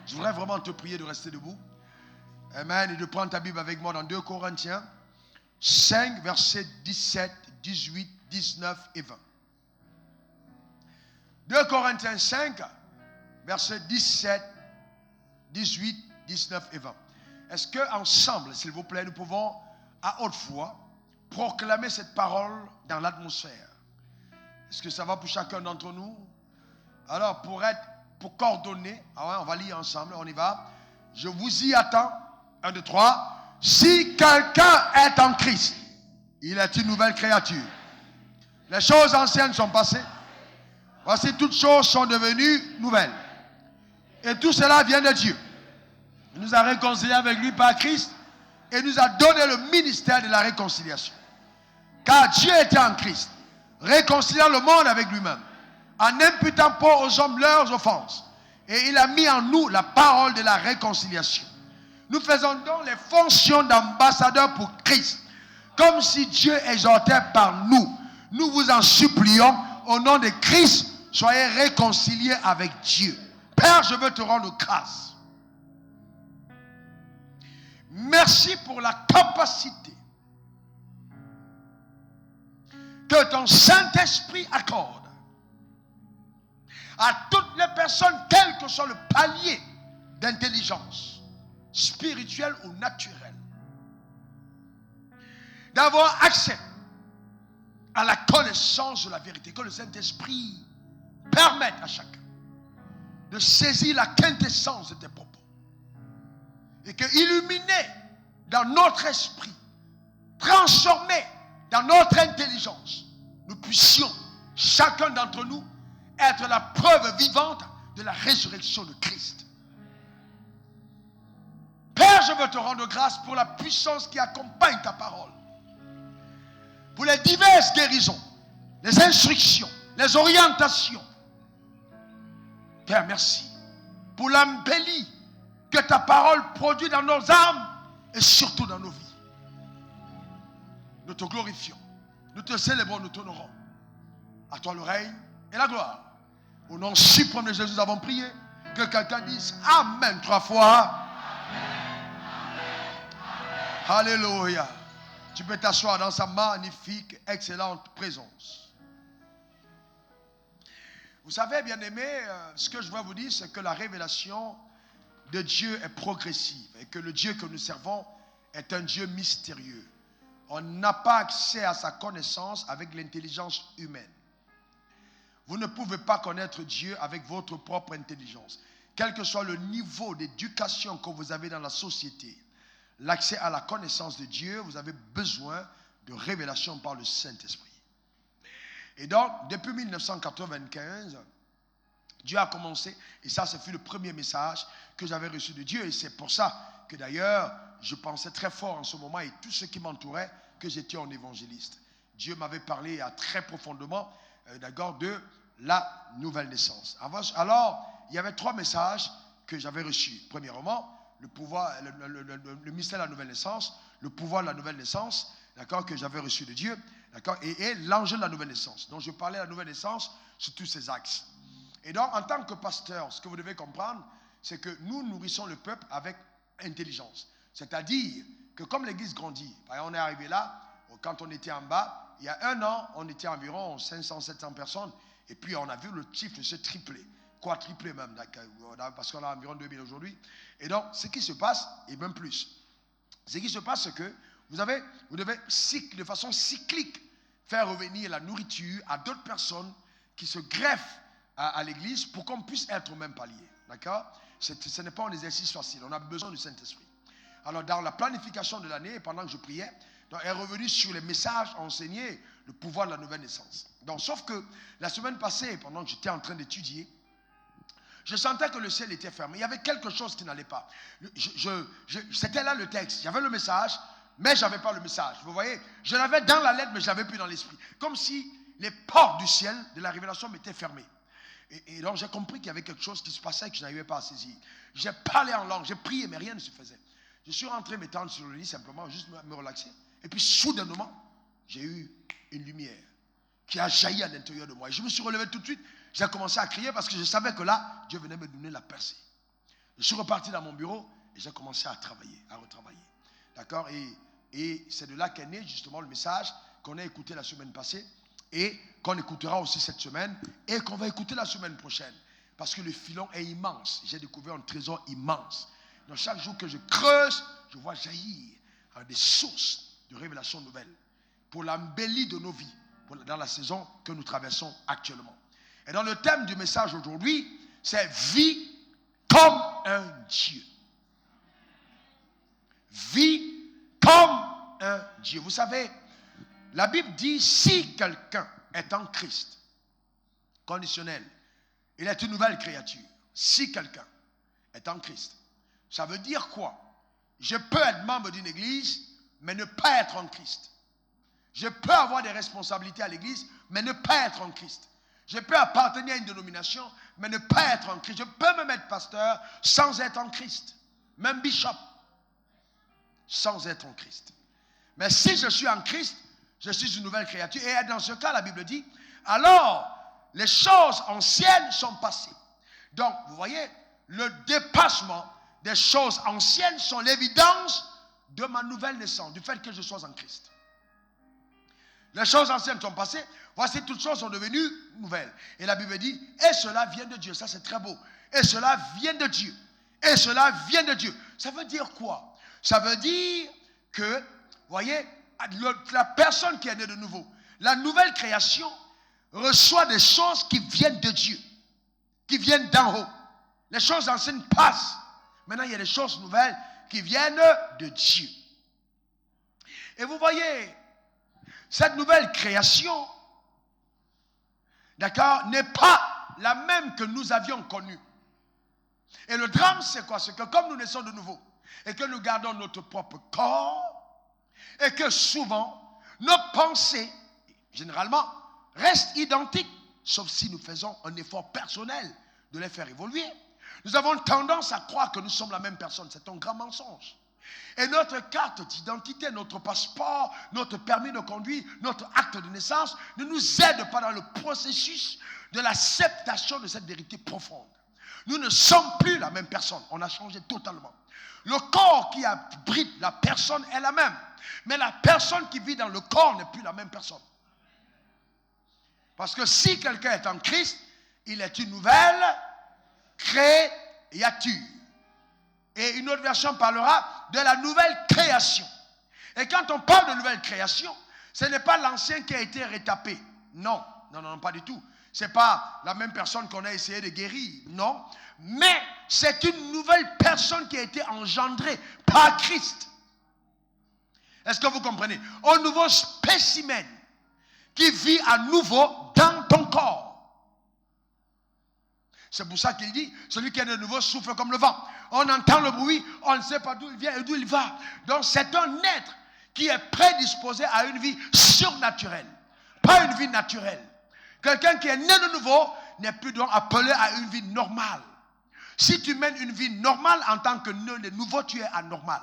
Je voudrais vraiment te prier de rester debout. Amen. Et de prendre ta Bible avec moi dans 2 Corinthiens 5, versets 17, 18, 19 et 20. 2 Corinthiens 5, versets 17, 18, 19 et 20. Est-ce qu'ensemble, s'il vous plaît, nous pouvons à haute voix proclamer cette parole dans l'atmosphère? Est-ce que ça va pour chacun d'entre nous? Alors, pour coordonner, on va lire ensemble, on y va. Je vous y attends. 1, 2, 3. Si quelqu'un est en Christ, il est une nouvelle créature. Les choses anciennes sont passées. Voici, toutes choses sont devenues nouvelles. Et tout cela vient de Dieu. Il nous a réconciliés avec lui par Christ et nous a donné le ministère de la réconciliation. Car Dieu était en Christ, réconciliant le monde avec lui-même, en n'imputant pas aux hommes leurs offenses. Et il a mis en nous la parole de la réconciliation. Nous faisons donc les fonctions d'ambassadeurs pour Christ, comme si Dieu exhortait par nous. Nous vous en supplions, au nom de Christ, soyez réconciliés avec Dieu. Père, je veux te rendre grâce. Merci pour la capacité que ton Saint-Esprit accorde à toutes les personnes, quel que soit le palier d'intelligence, spirituelle ou naturelle, d'avoir accès à la connaissance de la vérité. Que le Saint-Esprit permette à chacun de saisir la quintessence de tes propos. Et que, illuminé dans notre esprit, transformé dans notre intelligence, nous puissions, chacun d'entre nous, être la preuve vivante de la résurrection de Christ. Père, je veux te rendre grâce pour la puissance qui accompagne ta parole, pour les diverses guérisons, les instructions, les orientations. Père, merci pour l'embellie que ta parole produit dans nos âmes et surtout dans nos vies. Nous te glorifions, nous te célébrons, nous t'honorons. À toi le règne et la gloire. Au nom suprême de Jésus, nous avons prié. Que quelqu'un dise Amen 3 fois. Alléluia. Tu peux t'asseoir dans sa magnifique, excellente présence. Vous savez, bien-aimés, ce que je veux vous dire, c'est que la révélation de Dieu est progressive et que le Dieu que nous servons est un Dieu mystérieux. On n'a pas accès à sa connaissance avec l'intelligence humaine. Vous ne pouvez pas connaître Dieu avec votre propre intelligence. Quel que soit le niveau d'éducation que vous avez dans la société, l'accès à la connaissance de Dieu, vous avez besoin de révélation par le Saint-Esprit. Et donc, depuis 1995, Dieu a commencé, et ça, ce fut le premier message que j'avais reçu de Dieu. Et c'est pour ça que d'ailleurs, je pensais très fort en ce moment, et tout ce qui m'entourait, que j'étais un évangéliste. Dieu m'avait parlé très profondément, d'accord, de la nouvelle naissance. Alors, il y avait 3 messages que j'avais reçus. Premièrement, le pouvoir, le mystère de la nouvelle naissance, le pouvoir de la nouvelle naissance, d'accord, que j'avais reçu de Dieu, d'accord, et l'enjeu de la nouvelle naissance. Donc, je parlais de la nouvelle naissance sur tous ces axes. Et donc, en tant que pasteur, ce que vous devez comprendre, c'est que nous nourrissons le peuple avec intelligence. C'est-à-dire que comme l'église grandit, par exemple, on est arrivé là, quand on était en bas, il y a 1 an, on était environ 500, 700 personnes, et puis on a vu le chiffre se tripler, quadrupler même, parce qu'on a environ 2000 aujourd'hui. Et donc, ce qui se passe, et même plus, ce qui se passe, c'est que vous devez, de façon cyclique, faire revenir la nourriture à d'autres personnes qui se greffent à l'église pour qu'on puisse être au même palier. D'accord? Ce n'est pas un exercice facile. On a besoin du Saint-Esprit. Alors, dans la planification de l'année, pendant que je priais, donc, elle est revenue sur les messages enseignés, le pouvoir de la nouvelle naissance. Donc, sauf que la semaine passée, pendant que j'étais en train d'étudier, je sentais que le ciel était fermé. Il y avait quelque chose qui n'allait pas. C'était là le texte. J'avais le message, mais je n'avais pas le message. Vous voyez, je l'avais dans la lettre, mais je ne l'avais plus dans l'esprit. Comme si les portes du ciel, de la révélation, m'étaient fermées. Et donc, j'ai compris qu'il y avait quelque chose qui se passait et que je n'arrivais pas à saisir. J'ai parlé en langue, j'ai prié, mais rien ne se faisait. Je suis rentré m'étendre sur le lit, simplement, juste me relaxer. Et puis, soudainement, j'ai eu une lumière qui a jailli à l'intérieur de moi. Et je me suis relevé tout de suite. J'ai commencé à crier parce que je savais que là, Dieu venait me donner la percée. Je suis reparti dans mon bureau et j'ai commencé à travailler, à retravailler. D'accord? Et c'est de là qu'est né justement le message qu'on a écouté la semaine passée et qu'on écoutera aussi cette semaine et qu'on va écouter la semaine prochaine. Parce que le filon est immense. J'ai découvert un trésor immense. Donc chaque jour que je creuse, je vois jaillir des sources de révélations nouvelles pour l'embellie de nos vies dans la saison que nous traversons actuellement. Et dans le thème du message aujourd'hui, c'est vie comme un Dieu. Vie comme un Dieu. Vous savez, la Bible dit si quelqu'un est en Christ, conditionnel, il est une nouvelle créature. Si quelqu'un est en Christ, ça veut dire quoi? Je peux être membre d'une église, mais ne pas être en Christ. Je peux avoir des responsabilités à l'église, mais ne pas être en Christ. Je peux appartenir à une dénomination, mais ne pas être en Christ. Je peux me mettre pasteur sans être en Christ. Même bishop, sans être en Christ. Mais si je suis en Christ, je suis une nouvelle créature. Et dans ce cas, la Bible dit, alors les choses anciennes sont passées. Donc, vous voyez, le dépassement des choses anciennes sont l'évidence de ma nouvelle naissance, du fait que je sois en Christ. Les choses anciennes sont passées, voici toutes choses sont devenues nouvelles. Et la Bible dit, et cela vient de Dieu. Ça c'est très beau. Et cela vient de Dieu. Et cela vient de Dieu. Ça veut dire quoi? Ça veut dire que, voyez, la personne qui est née de nouveau, la nouvelle création reçoit des choses qui viennent de Dieu, qui viennent d'en haut. Les choses anciennes passent. Maintenant, il y a des choses nouvelles qui viennent de Dieu. Et vous voyez, cette nouvelle création, d'accord, n'est pas la même que nous avions connue. Et le drame, c'est quoi? C'est que comme nous naissons de nouveau et que nous gardons notre propre corps et que souvent, nos pensées, généralement, restent identiques, sauf si nous faisons un effort personnel de les faire évoluer. Nous avons tendance à croire que nous sommes la même personne. C'est un grand mensonge. Et notre carte d'identité, notre passeport, notre permis de conduire, notre acte de naissance ne nous aide pas dans le processus de l'acceptation de cette vérité profonde. Nous ne sommes plus la même personne. On a changé totalement. Le corps qui abrite la personne est la même. Mais la personne qui vit dans le corps n'est plus la même personne. Parce que si quelqu'un est en Christ, il est une nouvelle créature. Et une autre version parlera de la nouvelle création. Et quand on parle de nouvelle création, ce n'est pas l'ancien qui a été rétapé. Non, non, non, pas du tout. Ce n'est pas la même personne qu'on a essayé de guérir. Non. Mais c'est une nouvelle personne qui a été engendrée par Christ. Est-ce que vous comprenez? Un nouveau spécimen qui vit à nouveau dans ton corps. C'est pour ça qu'il dit, celui qui est de nouveau souffle comme le vent. On entend le bruit, on ne sait pas d'où il vient et d'où il va. Donc c'est un être qui est prédisposé à une vie surnaturelle, pas une vie naturelle. Quelqu'un qui est né de nouveau n'est plus donc appelé à une vie normale. Si tu mènes une vie normale en tant que né de nouveau, tu es anormal.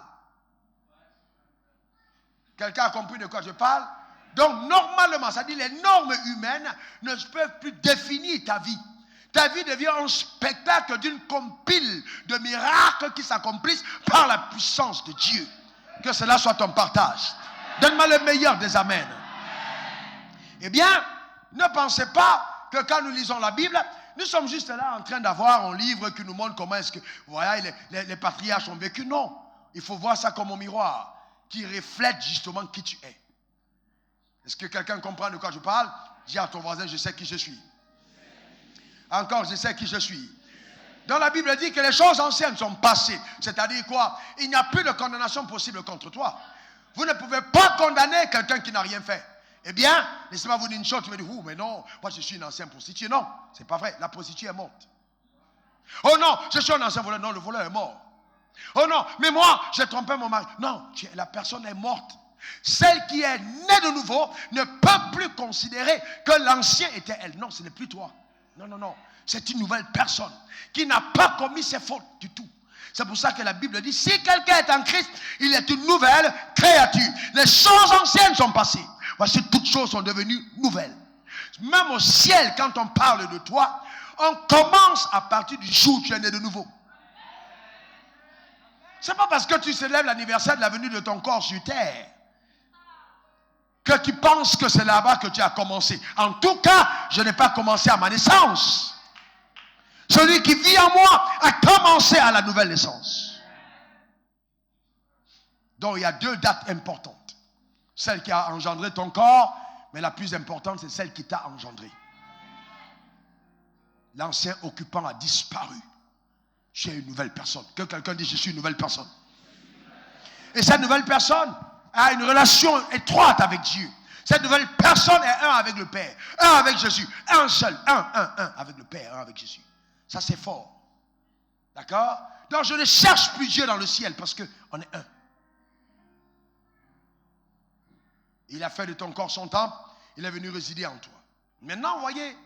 Quelqu'un a compris de quoi je parle? Donc normalement, c'est-à-dire les normes humaines ne peuvent plus définir ta vie. Ta vie devient un spectacle d'une compile de miracles qui s'accomplissent par la puissance de Dieu. Que cela soit ton partage. Donne-moi le meilleur des amens. Eh bien, ne pensez pas que quand nous lisons la Bible, nous sommes juste là en train d'avoir un livre qui nous montre comment est-ce que voilà, les patriarches ont vécu. Non, il faut voir ça comme un miroir qui reflète justement qui tu es. Est-ce que quelqu'un comprend de quoi je parle? Dis à ton voisin, je sais qui je suis. Encore, je sais qui je suis. Dans la Bible dit que les choses anciennes sont passées. C'est-à-dire quoi? Il n'y a plus de condamnation possible contre toi. Vous ne pouvez pas condamner quelqu'un qui n'a rien fait. Eh bien, laissez-moi vous dire une chose. Tu me dis, oh, mais non, moi je suis une ancienne prostituée. Non, c'est pas vrai. La prostituée est morte. Oh non, je suis un ancien voleur. Non, le voleur est mort. Oh non, mais moi, j'ai trompé mon mari. Non, la personne est morte. Celle qui est née de nouveau ne peut plus considérer que l'ancien était elle. Non, ce n'est plus toi. Non, non, non. C'est une nouvelle personne qui n'a pas commis ses fautes du tout. C'est pour ça que la Bible dit, si quelqu'un est en Christ, il est une nouvelle créature. Les choses anciennes sont passées. Voici, toutes choses sont devenues nouvelles. Même au ciel, quand on parle de toi, on commence à partir du jour où tu es né de nouveau. C'est pas parce que tu célèbres l'anniversaire de la venue de ton corps sur terre que tu penses que c'est là-bas que tu as commencé. En tout cas, je n'ai pas commencé à ma naissance. Celui qui vit en moi a commencé à la nouvelle naissance. Donc il y a deux dates importantes. Celle qui a engendré ton corps, mais la plus importante, c'est celle qui t'a engendré. L'ancien occupant a disparu. Tu es une nouvelle personne. Que quelqu'un dise, je suis une nouvelle personne. Et cette nouvelle personne a une relation étroite avec Dieu. Cette nouvelle personne est un avec le Père, un avec Jésus, un seul, un avec le Père, un avec Jésus. Ça c'est fort. D'accord? Donc je ne cherche plus Dieu dans le ciel parce qu'on est un. Il a fait de ton corps son temple, il est venu résider en toi. Maintenant, vous voyez,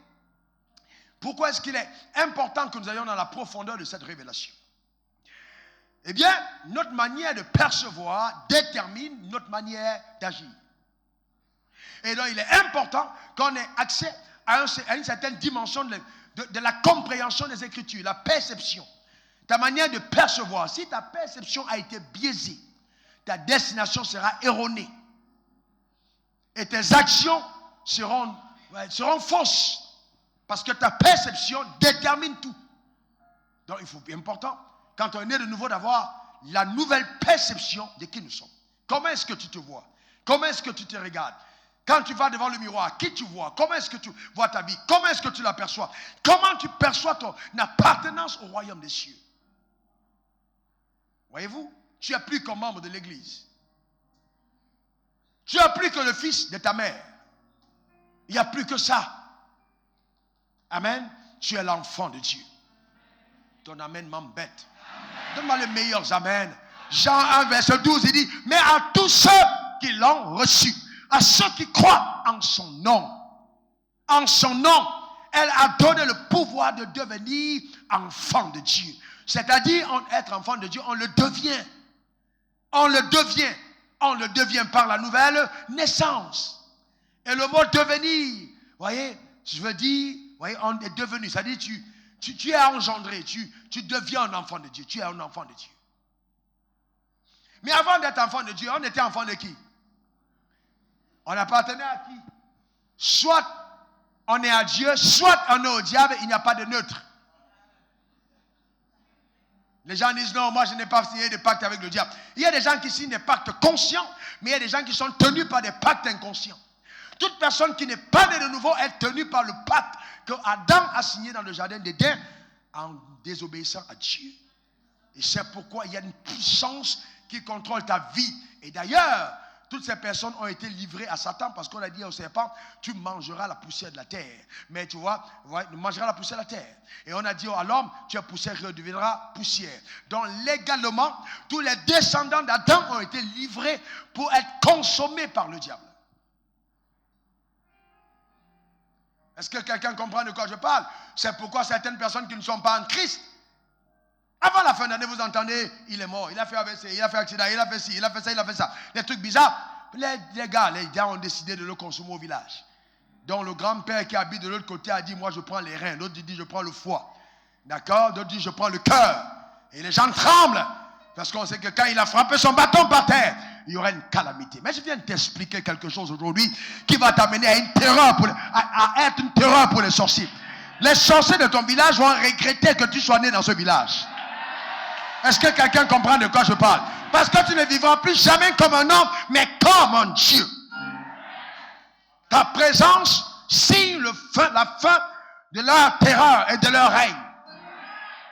pourquoi est-ce qu'il est important que nous ayons dans la profondeur de cette révélation? Eh bien, notre manière de percevoir détermine notre manière d'agir. Et donc, il est important qu'on ait accès à une certaine dimension de la compréhension des Écritures, la perception. Ta manière de percevoir. Si ta perception a été biaisée, ta destination sera erronée. Et tes actions seront fausses. Parce que ta perception détermine tout. Donc, il faut, important, quand on est né de nouveau, d'avoir la nouvelle perception de qui nous sommes. Comment est-ce que tu te vois? Comment est-ce que tu te regardes? Quand tu vas devant le miroir, qui tu vois? Comment est-ce que tu vois ta vie? Comment est-ce que tu l'aperçois? Comment tu perçois ton appartenance au royaume des cieux? Voyez-vous? Tu n'es plus qu'un membre de l'église. Tu n'es plus que le fils de ta mère. Il n'y a plus que ça. Amen. Tu es l'enfant de Dieu. Ton amen m'embête. Donne-moi les meilleurs amen. Jean 1, verset 12, il dit, mais à tous ceux qui l'ont reçu, à ceux qui croient en son nom, elle a donné le pouvoir de devenir enfant de Dieu. C'est-à-dire, être enfant de Dieu, on le devient. On le devient par la nouvelle naissance. Et le mot devenir, voyez, je veux dire, voyez, on est devenu, c'est-à-dire tu es engendré, tu deviens un enfant de Dieu, tu es un enfant de Dieu. Mais avant d'être enfant de Dieu, on était enfant de qui? On appartenait à qui? Soit on est à Dieu, soit on est au diable, il n'y a pas de neutre. Les gens disent non, moi je n'ai pas signé de pacte avec le diable. Il y a des gens qui signent des pactes conscients, mais il y a des gens qui sont tenus par des pactes inconscients. Toute personne qui n'est pas née de nouveau est tenue par le pacte que Adam a signé dans le jardin d'Éden en désobéissant à Dieu. Et c'est pourquoi il y a une puissance qui contrôle ta vie. Et d'ailleurs, toutes ces personnes ont été livrées à Satan parce qu'on a dit au serpent, tu mangeras la poussière de la terre. Mais tu vois, tu mangeras la poussière de la terre. Et on a dit à l'homme, tu es poussière, tu deviendras poussière. Donc légalement, tous les descendants d'Adam ont été livrés pour être consommés par le diable. Est-ce que quelqu'un comprend de quoi je parle? C'est pourquoi certaines personnes qui ne sont pas en Christ, avant la fin d'année, vous entendez, il est mort, il a fait AVC, il a fait accident, il a fait ci, il a fait ça, il a fait ça. Des trucs bizarres. Les gars ont décidé de le consommer au village. Donc le grand-père qui habite de l'autre côté a dit, moi je prends les reins. L'autre dit, je prends le foie. D'accord? D'autres disent, je prends le cœur. Et les gens tremblent. Parce qu'on sait que quand il a frappé son bâton par terre, il y aura une calamité. Mais je viens de t'expliquer quelque chose aujourd'hui qui va t'amener à une terreur, à être une terreur pour les sorciers. Les sorciers de ton village vont regretter que tu sois né dans ce village. Est-ce que quelqu'un comprend de quoi je parle? Parce que tu ne vivras plus jamais comme un homme, mais comme un Dieu. Ta présence signe la fin de leur terreur et de leur règne.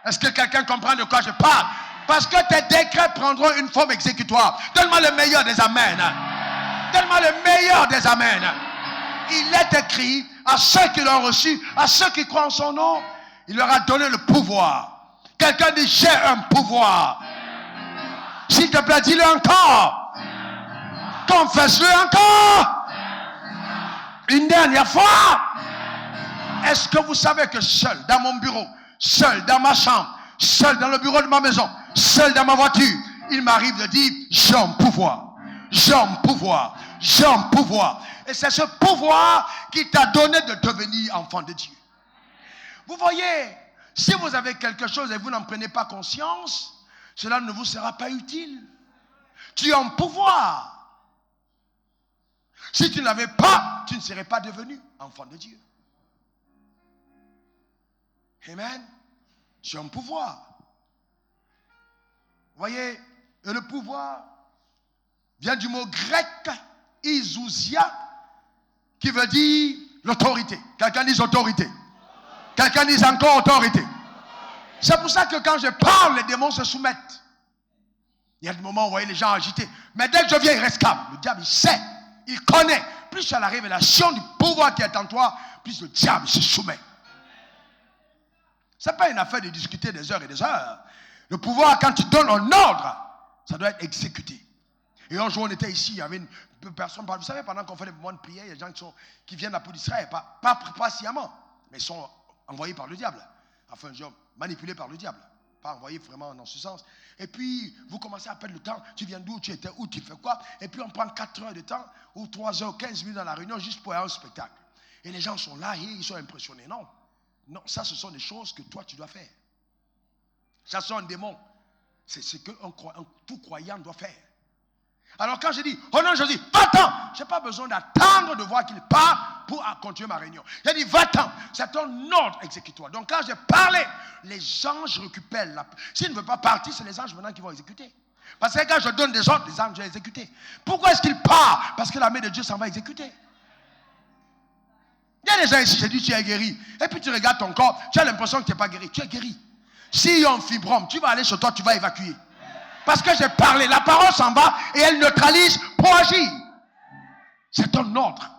Est-ce que quelqu'un comprend de quoi je parle? Parce que tes décrets prendront une forme exécutoire. Donne-moi le meilleur des amens. Donne-moi le meilleur des amens. Il est écrit à ceux qui l'ont reçu, à ceux qui croient en son nom, il leur a donné le pouvoir. Quelqu'un dit, j'ai un pouvoir. S'il te plaît, dis-le encore. Confesse-le encore. Une dernière fois. Est-ce que vous savez que seul dans mon bureau, seul dans ma chambre, seul dans le bureau de ma maison, seul dans ma voiture, il m'arrive de dire, j'ai un pouvoir. J'ai un pouvoir. J'ai un pouvoir. Et c'est ce pouvoir qui t'a donné de devenir enfant de Dieu. Vous voyez, si vous avez quelque chose et vous n'en prenez pas conscience, cela ne vous sera pas utile. Tu es en pouvoir. Si tu ne l'avais pas, tu ne serais pas devenu enfant de Dieu. Amen. Tu es en pouvoir. Vous voyez, et le pouvoir vient du mot grec isousia, qui veut dire l'autorité. Quelqu'un dit autorité. Quelqu'un dit encore autorité. C'est pour ça que quand je parle, les démons se soumettent. Il y a des moments où vous voyez les gens agités. Mais dès que je viens, ils restent calmes. Le diable, il sait, il connaît. Plus tu as la révélation du pouvoir qui est en toi, plus le diable se soumet. Ce n'est pas une affaire de discuter des heures et des heures. Le pouvoir, quand tu donnes un ordre, ça doit être exécuté. Et un jour, on était ici, il y avait une personne, vous savez, pendant qu'on fait des moments de prière, il y a des gens qui viennent de la peau d'Israël, pas sciemment, mais ils sont envoyés par le diable. Enfin, genre, manipulés par le diable. Pas envoyés vraiment dans ce sens. Et puis, vous commencez à perdre le temps. Tu viens d'où, tu étais où, tu fais quoi? Et puis, on prend 4 heures de temps, ou 3 heures, 15 minutes dans la réunion, juste pour aller au spectacle. Et les gens sont là et ils sont impressionnés. Non. Non, ça, ce sont des choses que toi, tu dois faire. Ça, c'est un démon. C'est ce qu'un tout croyant doit faire. Alors quand je dis, oh non, je dis, va-t'en. Je n'ai pas besoin d'attendre de voir qu'il part pour continuer ma réunion. Je dis, va-t'en. C'est un ordre exécutoire. Donc quand j'ai parlé, les anges récupèrent la... S'ils ne veulent pas partir, c'est les anges maintenant qui vont exécuter. Parce que quand je donne des ordres, les anges vont exécuter. Pourquoi est-ce qu'il part? Parce que la main de Dieu s'en va exécuter. Il y a des gens ici, j'ai dit, tu es guéri. Et puis tu regardes ton corps, tu as l'impression que tu n'es pas guéri. Tu es guéri. S'il y a un fibrome, tu vas aller chez toi, tu vas évacuer. Parce que j'ai parlé, la parole s'en va et elle neutralise pour agir. C'est un ordre.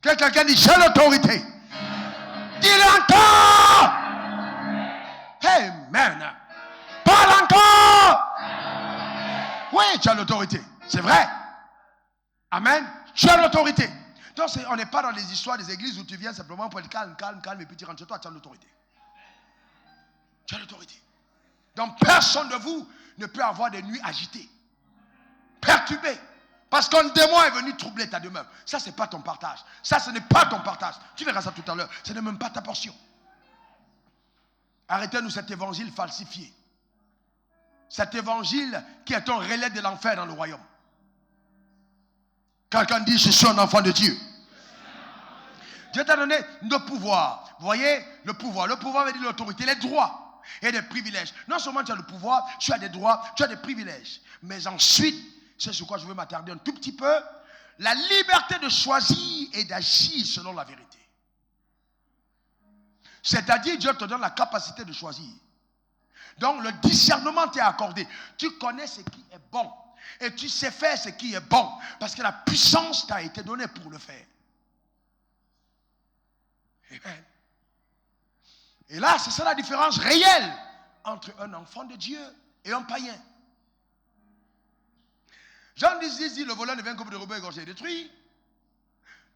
Que quelqu'un dit, j'ai l'autorité. Dis-le encore. Amen. Parle encore. Oui, tu as l'autorité. C'est vrai. Amen. Tu as l'autorité. Donc, on n'est pas dans les histoires des églises où tu viens simplement pour être calme, et puis tu rentres chez toi, tu as l'autorité. Tu as l'autorité. Donc, personne de vous ne peut avoir des nuits agitées, perturbées. Parce qu'un démon est venu troubler ta demeure. Ça, ce n'est pas ton partage. Ça, ce n'est pas ton partage. Tu verras ça tout à l'heure. Ce n'est même pas ta portion. Arrêtez-nous cet évangile falsifié. Cet évangile qui est un relais de l'enfer dans le royaume. Quelqu'un dit, je suis un enfant de Dieu. Dieu t'a donné le pouvoir. Vous voyez, le pouvoir. Le pouvoir veut dire l'autorité, les droits et des privilèges. Non seulement tu as le pouvoir, tu as des droits, tu as des privilèges. Mais ensuite, c'est sur quoi je veux m'attarder un tout petit peu, la liberté de choisir et d'agir selon la vérité. C'est-à-dire, Dieu te donne la capacité de choisir. Donc, le discernement t'est accordé. Tu connais ce qui est bon. Et tu sais faire ce qui est bon. Parce que la puissance t'a été donnée pour le faire. Amen. Et là, c'est ça la différence réelle entre un enfant de Dieu et un païen. Jean 10 dit, le voleur ne vient que pour dérober, égorger et détruire.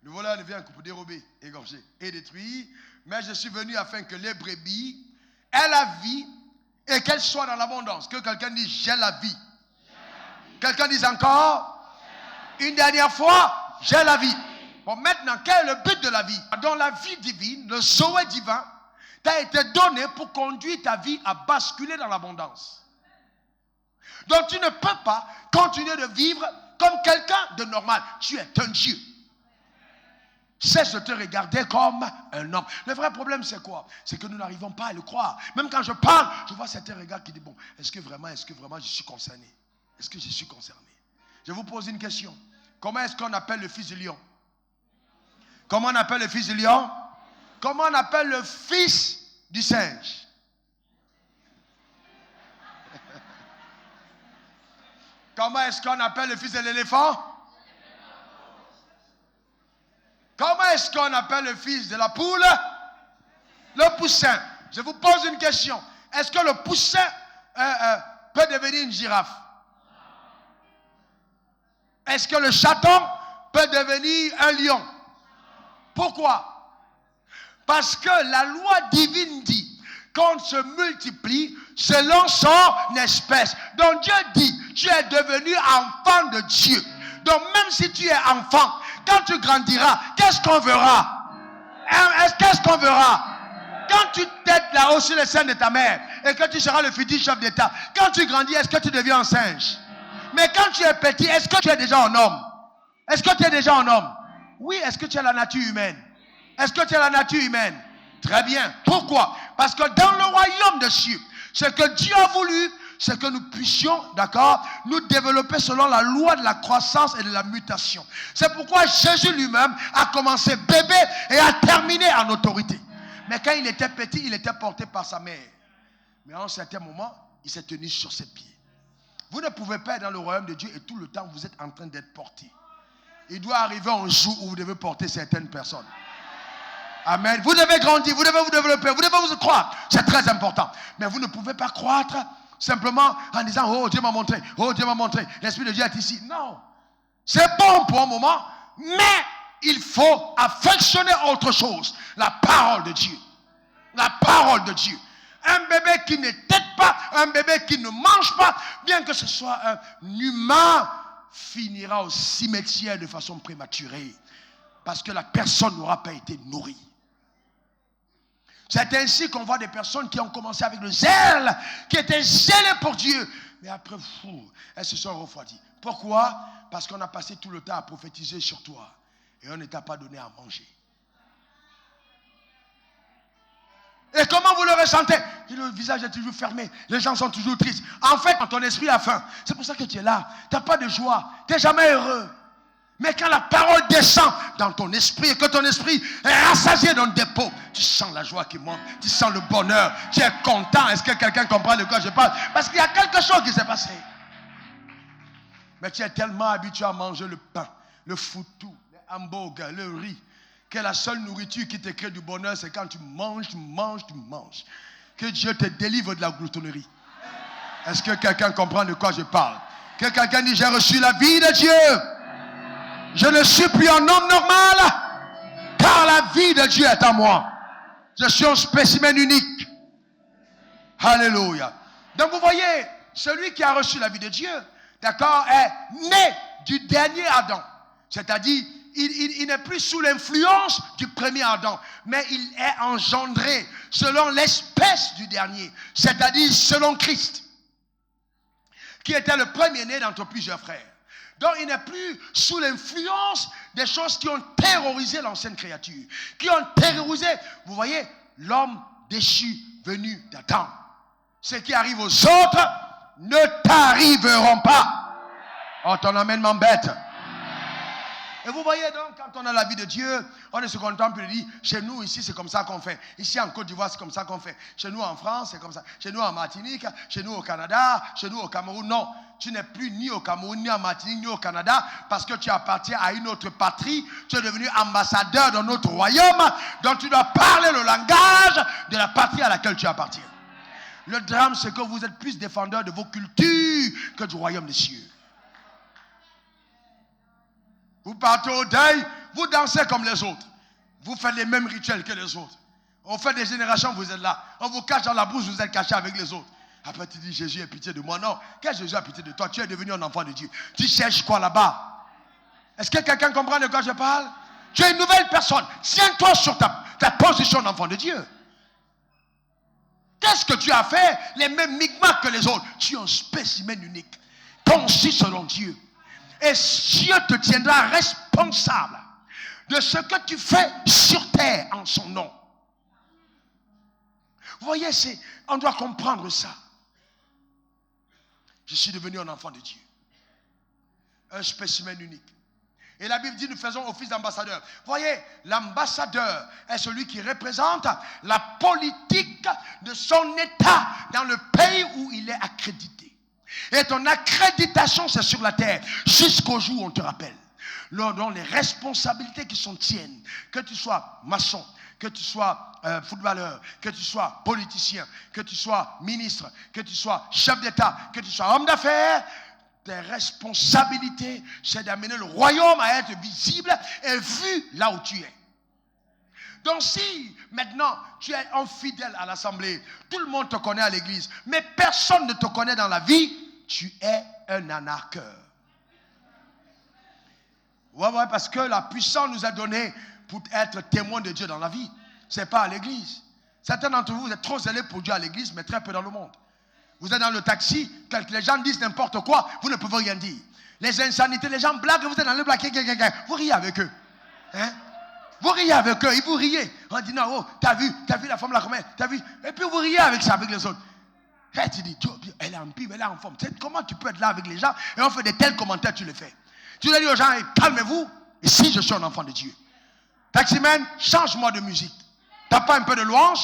Le voleur ne vient que pour dérober, égorger et détruire. Mais je suis venu afin que les brebis aient la vie et qu'elles soient dans l'abondance. Que quelqu'un dise, j'ai la vie. Quelqu'un dise encore, une dernière fois, j'ai la vie. Bon, maintenant, quel est le but de la vie? Dans la vie divine, le Zoé divin t'a été donné pour conduire ta vie à basculer dans l'abondance. Donc tu ne peux pas continuer de vivre comme quelqu'un de normal. Tu es un Dieu. Cesse de te regarder comme un homme. Le vrai problème c'est quoi? C'est que nous n'arrivons pas à le croire. Même quand je parle, je vois certains regards qui disent, bon, est-ce que vraiment je suis concerné? Est-ce que je suis concerné? Je vous pose une question. Comment est-ce qu'on appelle le fils du lion? Comment on appelle le fils du lion? Comment on appelle le fils du singe? Comment est-ce qu'on appelle le fils de l'éléphant? Comment est-ce qu'on appelle le fils de la poule? Le poussin. Je vous pose une question. Est-ce que le poussin peut devenir une girafe? Est-ce que le chaton peut devenir un lion? Pourquoi? Parce que la loi divine dit qu'on se multiplie selon son espèce. Donc Dieu dit, tu es devenu enfant de Dieu. Donc même si tu es enfant, quand tu grandiras, qu'est-ce qu'on verra? Qu'est-ce qu'on verra? Quand tu t'aides là-haut sur le sein de ta mère et que tu seras le futur chef d'État, quand tu grandis, est-ce que tu deviens un singe? Mais quand tu es petit, est-ce que tu es déjà un homme? Est-ce que tu es déjà un homme? Oui, est-ce que tu as la nature humaine? Est-ce que tu as la nature humaine? Très bien. Pourquoi? Parce que dans le royaume de Dieu, ce que Dieu a voulu, c'est que nous puissions, d'accord, nous développer selon la loi de la croissance et de la mutation. C'est pourquoi Jésus lui-même a commencé bébé et a terminé en autorité. Mais quand il était petit, il était porté par sa mère. Mais à un certain moment, il s'est tenu sur ses pieds. Vous ne pouvez pas être dans le royaume de Dieu et tout le temps vous êtes en train d'être porté. Il doit arriver un jour où vous devez porter certaines personnes. Amen. Vous devez grandir, vous devez vous développer, vous devez vous croître. C'est très important. Mais vous ne pouvez pas croître simplement en disant, oh Dieu m'a montré, l'Esprit de Dieu est ici. Non. C'est bon pour un moment, mais il faut affectionner autre chose. La parole de Dieu. La parole de Dieu. Un bébé qui ne tète pas, un bébé qui ne mange pas, bien que ce soit un humain, finira au cimetière de façon prématurée. Parce que la personne n'aura pas été nourrie. C'est ainsi qu'on voit des personnes qui ont commencé avec le zèle, qui étaient zélées pour Dieu. Mais après, elles se sont refroidies. Pourquoi? Parce qu'on a passé tout le temps à prophétiser sur toi. Et on ne t'a pas donné à manger. Et comment vous le ressentez? Le visage est toujours fermé. Les gens sont toujours tristes. En fait, ton esprit a faim. C'est pour ça que tu es là. Tu n'as pas de joie. Tu n'es jamais heureux. Mais quand la parole descend dans ton esprit et que ton esprit est rassasié dans le dépôt, tu sens la joie qui monte, tu sens le bonheur, tu es content. Est-ce que quelqu'un comprend de quoi je parle? Parce qu'il y a quelque chose qui s'est passé. Mais tu es tellement habitué à manger le pain, le foutou, les hamburgers, le riz, que la seule nourriture qui te crée du bonheur, c'est quand tu manges. Que Dieu te délivre de la gloutonnerie. Est-ce que quelqu'un comprend de quoi je parle? Que quelqu'un dit, j'ai reçu la vie de Dieu. Je ne suis plus un homme normal, car la vie de Dieu est en moi. Je suis un spécimen unique. Alléluia. Donc vous voyez, celui qui a reçu la vie de Dieu, d'accord, est né du dernier Adam. C'est-à-dire, il n'est plus sous l'influence du premier Adam, mais il est engendré selon l'espèce du dernier, c'est-à-dire selon Christ, qui était le premier-né d'entre plusieurs frères. Donc il n'est plus sous l'influence des choses qui ont terrorisé l'ancienne créature, qui ont terrorisé, vous voyez, l'homme déchu venu d'Adam. Ce qui arrive aux autres ne t'arriveront pas. Oh, ton amène m'embête. Et vous voyez donc, quand on a la vie de Dieu, on ne se contente plus de dire, chez nous ici c'est comme ça qu'on fait. Ici en Côte d'Ivoire c'est comme ça qu'on fait. Chez nous en France c'est comme ça. Chez nous en Martinique, chez nous au Canada, chez nous au Cameroun. Non, tu n'es plus ni au Cameroun, ni en Martinique, ni au Canada, parce que tu appartiens à une autre patrie. Tu es devenu ambassadeur dans notre royaume, donc tu dois parler le langage de la patrie à laquelle tu appartiens. Le drame c'est que vous êtes plus défendeurs de vos cultures que du royaume des cieux. Vous partez au deuil, vous dansez comme les autres. Vous faites les mêmes rituels que les autres. On fait des générations, vous êtes là. On vous cache dans la brousse, vous êtes cachés avec les autres. Après tu dis, Jésus a pitié de moi. Non, quel Jésus a pitié de toi? Tu es devenu un enfant de Dieu. Tu cherches quoi là-bas? Est-ce que quelqu'un comprend de quoi je parle? Tu es une nouvelle personne. Tiens-toi sur ta position d'enfant de Dieu. Qu'est-ce que tu as fait? Les mêmes micmacs que les autres. Tu es un spécimen unique, conçu selon Dieu. Et Dieu te tiendra responsable de ce que tu fais sur terre en son nom. Vous voyez, on doit comprendre ça. Je suis devenu un enfant de Dieu. Un spécimen unique. Et la Bible dit, nous faisons office d'ambassadeur. Vous voyez, l'ambassadeur est celui qui représente la politique de son État dans le pays où il est accrédité. Et ton accréditation, c'est sur la terre, jusqu'au jour où on te rappelle. Dans les responsabilités qui sont tiennes, que tu sois maçon, que tu sois footballeur, que tu sois politicien, que tu sois ministre, que tu sois chef d'État, que tu sois homme d'affaires, tes responsabilités, c'est d'amener le royaume à être visible et vu là où tu es. Donc si maintenant tu es infidèle à l'assemblée, tout le monde te connaît à l'église, mais personne ne te connaît dans la vie, tu es un anarcheur. Ouais, parce que la puissance nous a donné pour être témoin de Dieu dans la vie. Ce n'est pas à l'église. Certains d'entre vous, vous êtes trop zélés pour Dieu à l'église, mais très peu dans le monde. Vous êtes dans le taxi, quand les gens disent n'importe quoi, vous ne pouvez rien dire. Les insanités, les gens blaguent, vous êtes dans le blague, vous riez avec eux. Hein? Vous riez avec eux, ils vous riez. On dit non, oh, t'as vu la femme là, comment? T'as vu? Et puis vous riez avec ça, avec les autres. Et tu dis, elle est en pive, elle est en forme. Comment tu peux être là avec les gens et on fait de tels commentaires, tu le fais. Tu leur dis aux gens, hey, calmez-vous, et si je suis un enfant de Dieu. Taximan, change-moi de musique. T'as pas un peu de louange?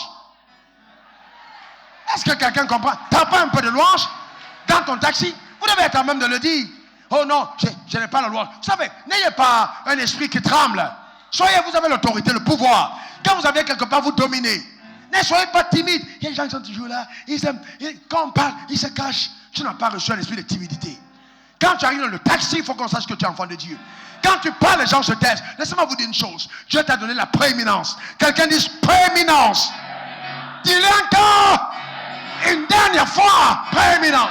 Est-ce que quelqu'un comprend? T'as pas un peu de louange dans ton taxi? Vous devez être à même de le dire. Oh non, je n'ai pas la louange. Vous savez, n'ayez pas un esprit qui tremble. Soyez, vous avez l'autorité, le pouvoir. Quand vous avez quelque part, vous dominez. Ne soyez pas timide. Il y a des gens qui sont toujours là. Quand on parle, ils se cachent. Tu n'as pas reçu un esprit de timidité. Quand tu arrives dans le taxi, il faut qu'on sache que tu es enfant de Dieu. Quand tu parles, les gens se taisent. Laissez-moi vous dire une chose. Dieu t'a donné la prééminence. Quelqu'un dit prééminence. Dis-le encore. Une dernière fois, prééminence.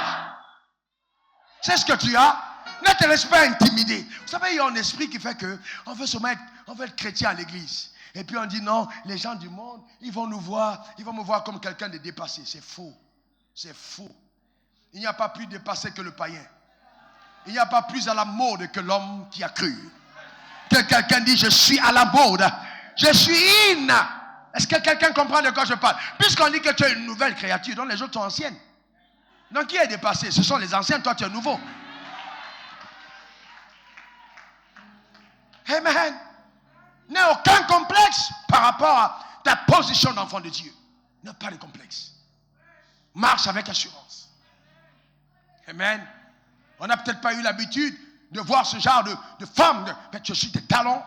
C'est ce que tu as. Ne te laisse pas intimider. Vous savez, il y a un esprit qui fait que on veut être chrétien à l'église. Et puis on dit non, les gens du monde, ils vont me voir comme quelqu'un de dépassé. C'est faux. C'est faux. Il n'y a pas plus dépassé que le païen. Il n'y a pas plus à la mode que l'homme qui a cru. Que quelqu'un dit je suis à la mode. Je suis in. Est-ce que quelqu'un comprend de quoi je parle? Puisqu'on dit que tu es une nouvelle créature, donc les autres sont anciennes. Donc qui est dépassé? Ce sont les anciens, toi tu es nouveau. Amen. N'aie aucun complexe par rapport à ta position d'enfant de Dieu. N'aie pas de complexe. Marche avec assurance. Amen. On n'a peut-être pas eu l'habitude de voir ce genre de femme. Tu suis tes talons,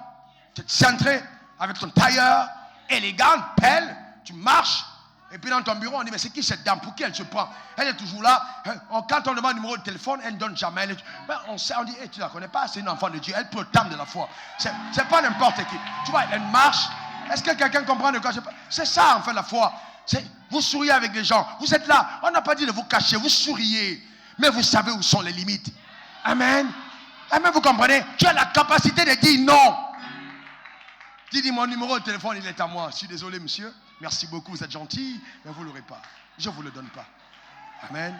tu es centré avec ton tailleur, élégante, belle, tu marches. Et puis dans ton bureau, on dit, mais c'est qui cette dame? Pour qui elle se prend? Elle est toujours là. Quand on demande le numéro de téléphone, elle ne donne jamais. On dit, hey, tu ne la connais pas, c'est une enfant de Dieu. Elle proclame de la foi. C'est pas n'importe qui. Tu vois, elle marche. Est-ce que quelqu'un comprend de quoi je parle? C'est ça, en fait, la foi. Vous souriez avec les gens. Vous êtes là. On n'a pas dit de vous cacher. Vous souriez. Mais vous savez où sont les limites. Amen. Amen, vous comprenez? Tu as la capacité de dire non. Dis, mon numéro de téléphone, il est à moi. Je suis désolé, monsieur. Merci beaucoup, vous êtes gentil, mais vous ne l'aurez pas. Je ne vous le donne pas. Amen.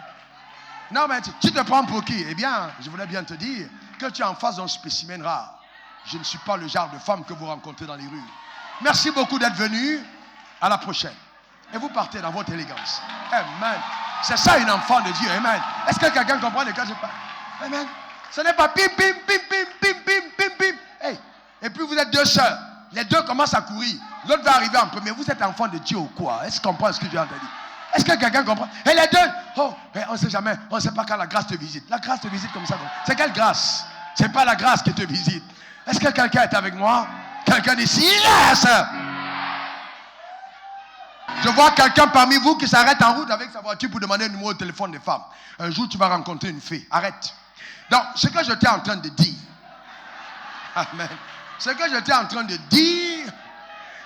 Non, mais tu te prends pour qui? Eh bien, je voulais bien te dire que tu es en face d'un spécimen rare. Je ne suis pas le genre de femme que vous rencontrez dans les rues. Merci beaucoup d'être venu. À la prochaine. Et vous partez dans votre élégance. Amen. C'est ça une enfant de Dieu. Amen. Est-ce que quelqu'un comprend de quoi je parle? Amen. Ce n'est pas bim, bim, bim, bim, bim, bim, bim, bim. Hey. Et puis vous êtes deux sœurs. Les deux commencent à courir. L'autre va arriver en premier. Vous êtes enfant de Dieu ou quoi? Est-ce qu'on comprend ce que Dieu a dit? Est-ce que quelqu'un comprend? Et les deux, oh, on ne sait jamais. On ne sait pas quand la grâce te visite. La grâce te visite comme ça. C'est quelle grâce? Ce n'est pas la grâce qui te visite. Est-ce que quelqu'un est avec moi? Quelqu'un dit silence. Je vois quelqu'un parmi vous qui s'arrête en route avec sa voiture pour demander un numéro de téléphone des femmes. Un jour, tu vas rencontrer une fée. Arrête. Donc, ce que j'étais en train de dire. Amen. Ce que j'étais en train de dire.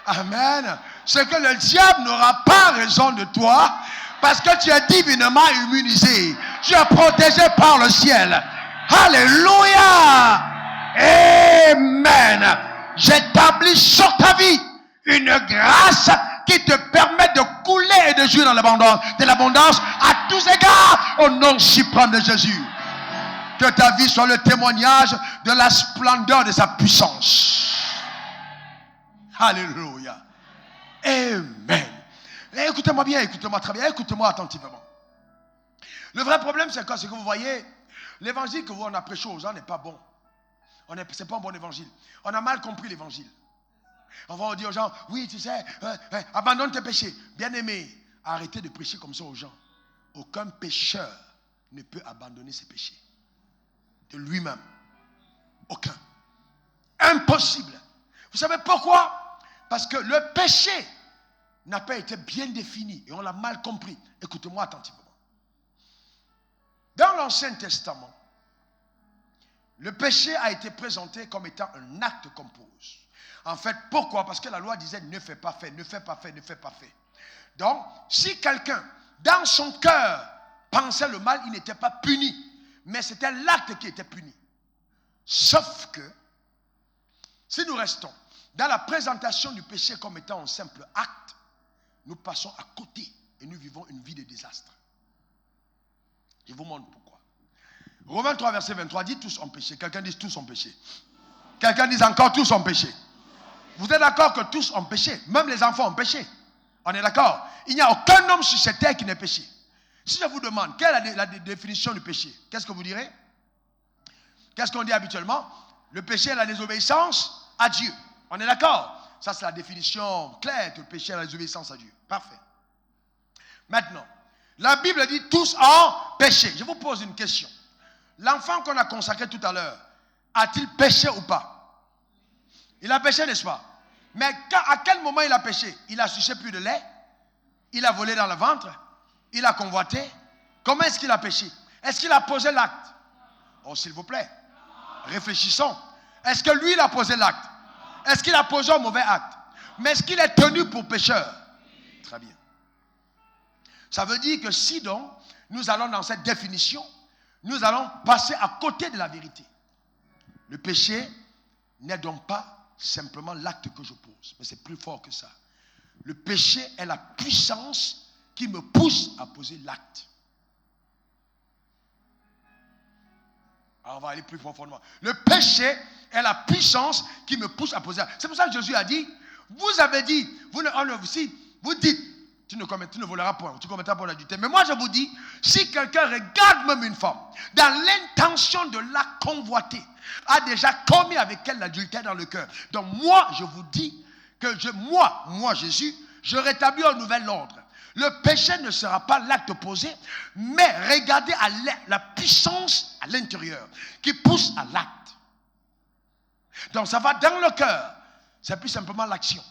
Amen. C'est que le diable n'aura pas raison de toi parce que tu es divinement immunisé. Tu es protégé par le ciel. Alléluia. Amen. J'établis sur ta vie une grâce qui te permet de couler et de jouir dans l'abondance à tous égards au nom suprême de Jésus. Que ta vie soit le témoignage de la splendeur de sa puissance. Alléluia. Amen. Écoutez-moi bien, écoutez-moi très bien, écoutez-moi attentivement. Le vrai problème, c'est quoi? C'est que vous voyez, l'évangile que vous on a prêché aux gens n'est pas bon. C'est pas un bon évangile. On a mal compris l'évangile. On va dire aux gens, oui, tu sais, abandonne tes péchés. Bien-aimé, arrêtez de prêcher comme ça aux gens. Aucun pécheur ne peut abandonner ses péchés. De lui-même. Aucun. Impossible. Vous savez pourquoi? Parce que le péché n'a pas été bien défini et on l'a mal compris. Écoutez-moi attentivement. Dans l'Ancien Testament, le péché a été présenté comme étant un acte qu'on pose. En fait, pourquoi? Parce que la loi disait ne fais pas fait, ne fais pas fait, ne fais pas fait. Donc, si quelqu'un, dans son cœur, pensait le mal, il n'était pas puni. Mais c'était l'acte qui était puni. Sauf que, si nous restons dans la présentation du péché comme étant un simple acte, nous passons à côté et nous vivons une vie de désastre. Je vous montre pourquoi. Romains 3, verset 23 dit tous ont péché. Quelqu'un dit tous ont péché. Quelqu'un dit encore tous ont péché. Vous êtes d'accord que tous ont péché? Même les enfants ont péché. On est d'accord? Il n'y a aucun homme sur cette terre qui n'est péché. Si je vous demande quelle est la définition du péché, qu'est-ce que vous direz? Qu'est-ce qu'on dit habituellement? Le péché est la désobéissance à Dieu. On est d'accord? Ça, c'est la définition claire que le péché est la désobéissance à Dieu. Parfait. Maintenant, la Bible dit tous ont péché. Je vous pose une question. L'enfant qu'on a consacré tout à l'heure, a-t-il péché ou pas? Il a péché, n'est-ce pas? Mais à quel moment il a péché? Il a sucé plus de lait? Il a volé dans le ventre? Il a convoité? Comment est-ce qu'il a péché? Est-ce qu'il a posé l'acte? Oh, s'il vous plaît. Réfléchissons. Est-ce que lui, il a posé l'acte? Est-ce qu'il a posé un mauvais acte? Mais est-ce qu'il est tenu pour pécheur? Très bien. Ça veut dire que si donc, nous allons dans cette définition, nous allons passer à côté de la vérité. Le péché n'est donc pas simplement l'acte que je pose, mais c'est plus fort que ça. Le péché est la puissance qui me pousse à poser l'acte. Alors on va aller plus profondément. Le péché est la puissance qui me pousse à poser l'acte. C'est pour ça que Jésus a dit, vous avez dit, vous dites, tu ne voleras point, tu commettras pas l'adultère. Mais moi je vous dis, si quelqu'un regarde même une femme, dans l'intention de la convoiter, a déjà commis avec elle l'adultère dans le cœur. Donc moi je vous dis que moi Jésus, je rétablis un nouvel ordre. Le péché ne sera pas l'acte posé, mais regardez à la puissance à l'intérieur qui pousse à l'acte. Donc ça va dans le cœur. C'est plus simplement l'action.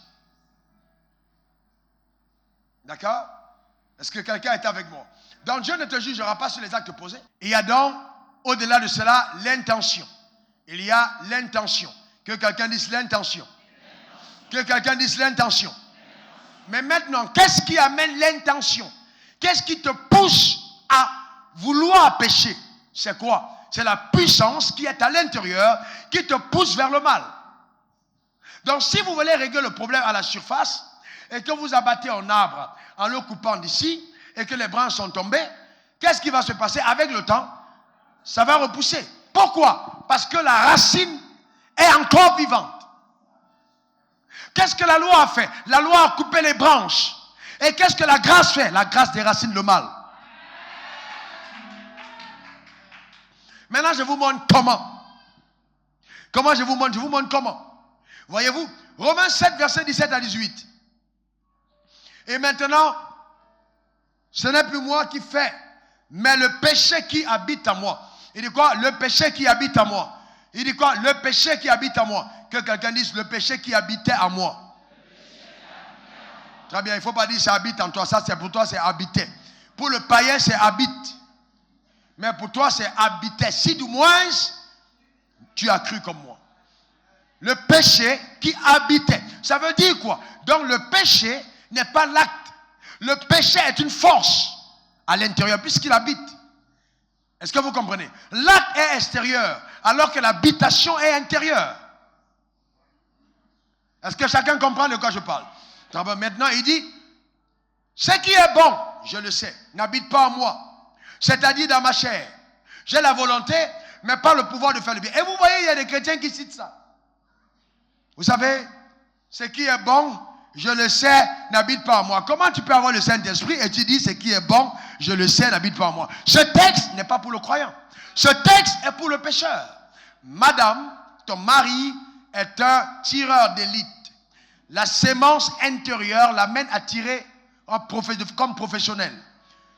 D'accord? Est-ce que quelqu'un est avec moi? Donc Dieu ne te jugera pas sur les actes posés. Il y a donc, au-delà de cela, l'intention. Il y a l'intention. Que quelqu'un dise l'intention. Que quelqu'un dise l'intention. Mais maintenant, qu'est-ce qui amène l'intention? Qu'est-ce qui te pousse à vouloir pécher? C'est quoi? C'est la puissance qui est à l'intérieur qui te pousse vers le mal. Donc si vous voulez régler le problème à la surface et que vous abattez un arbre en le coupant d'ici et que les branches sont tombées, qu'est-ce qui va se passer avec le temps? Ça va repousser. Pourquoi? Parce que la racine est encore vivante. Qu'est-ce que la loi a fait? La loi a coupé les branches. Et qu'est-ce que la grâce fait? La grâce déracine le mal. Maintenant, je vous montre comment. Comment je vous montre? Je vous montre comment. Voyez-vous? Romains 7, verset 17 à 18. Et maintenant, ce n'est plus moi qui fais, mais le péché qui habite en moi. Il dit quoi? Le péché qui habite en moi. Il dit quoi? Le péché qui habite en moi. Que quelqu'un dise le péché qui habitait en moi. Très bien, il ne faut pas dire ça habite en toi. Ça, c'est pour toi, c'est habité. Pour le païen, c'est habite. Mais pour toi, c'est habité. Si du moins, tu as cru comme moi. Le péché qui habitait. Ça veut dire quoi? Donc le péché n'est pas l'acte. Le péché est une force à l'intérieur puisqu'il habite. Est-ce que vous comprenez? L'acte est extérieur alors que l'habitation est intérieure. Est-ce que chacun comprend de quoi je parle? Maintenant, il dit, ce qui est bon, je le sais, n'habite pas en moi. C'est-à-dire dans ma chair. J'ai la volonté, mais pas le pouvoir de faire le bien. Et vous voyez, il y a des chrétiens qui citent ça. Vous savez, ce qui est bon, je le sais, n'habite pas en moi. Comment tu peux avoir le Saint-Esprit et tu dis ce qui est bon, je le sais, n'habite pas en moi? Ce texte n'est pas pour le croyant. Ce texte est pour le pécheur. Madame, ton mari est un tireur d'élite. La sémence intérieure l'amène à tirer comme professionnel.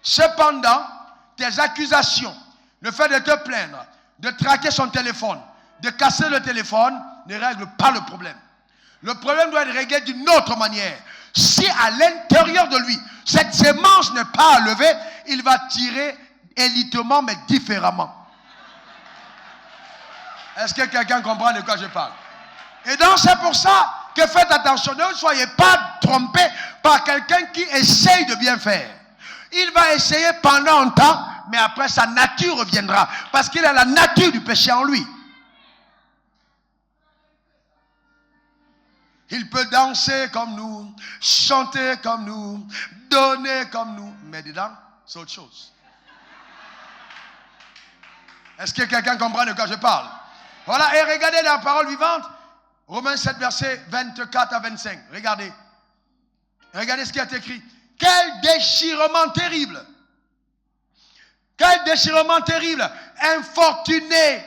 Cependant, tes accusations, le fait de te plaindre, de traquer son téléphone, de casser le téléphone, ne règle pas le problème. Le problème doit être réglé d'une autre manière. Si à l'intérieur de lui, cette sémence n'est pas levée, il va tirer élitement mais différemment. Est-ce que quelqu'un comprend de quoi je parle? Et donc c'est pour ça que faites attention, ne soyez pas trompés par quelqu'un qui essaye de bien faire. Il va essayer pendant un temps, mais après sa nature reviendra. Parce qu'il a la nature du péché en lui. Il peut danser comme nous, chanter comme nous, donner comme nous. Mais dedans, c'est autre chose. Est-ce que quelqu'un comprend de quoi je parle? Voilà, et regardez la parole vivante. Romains 7, versets 24 à 25. Regardez. Regardez ce qui est écrit. Quel déchirement terrible. Quel déchirement terrible. Infortuné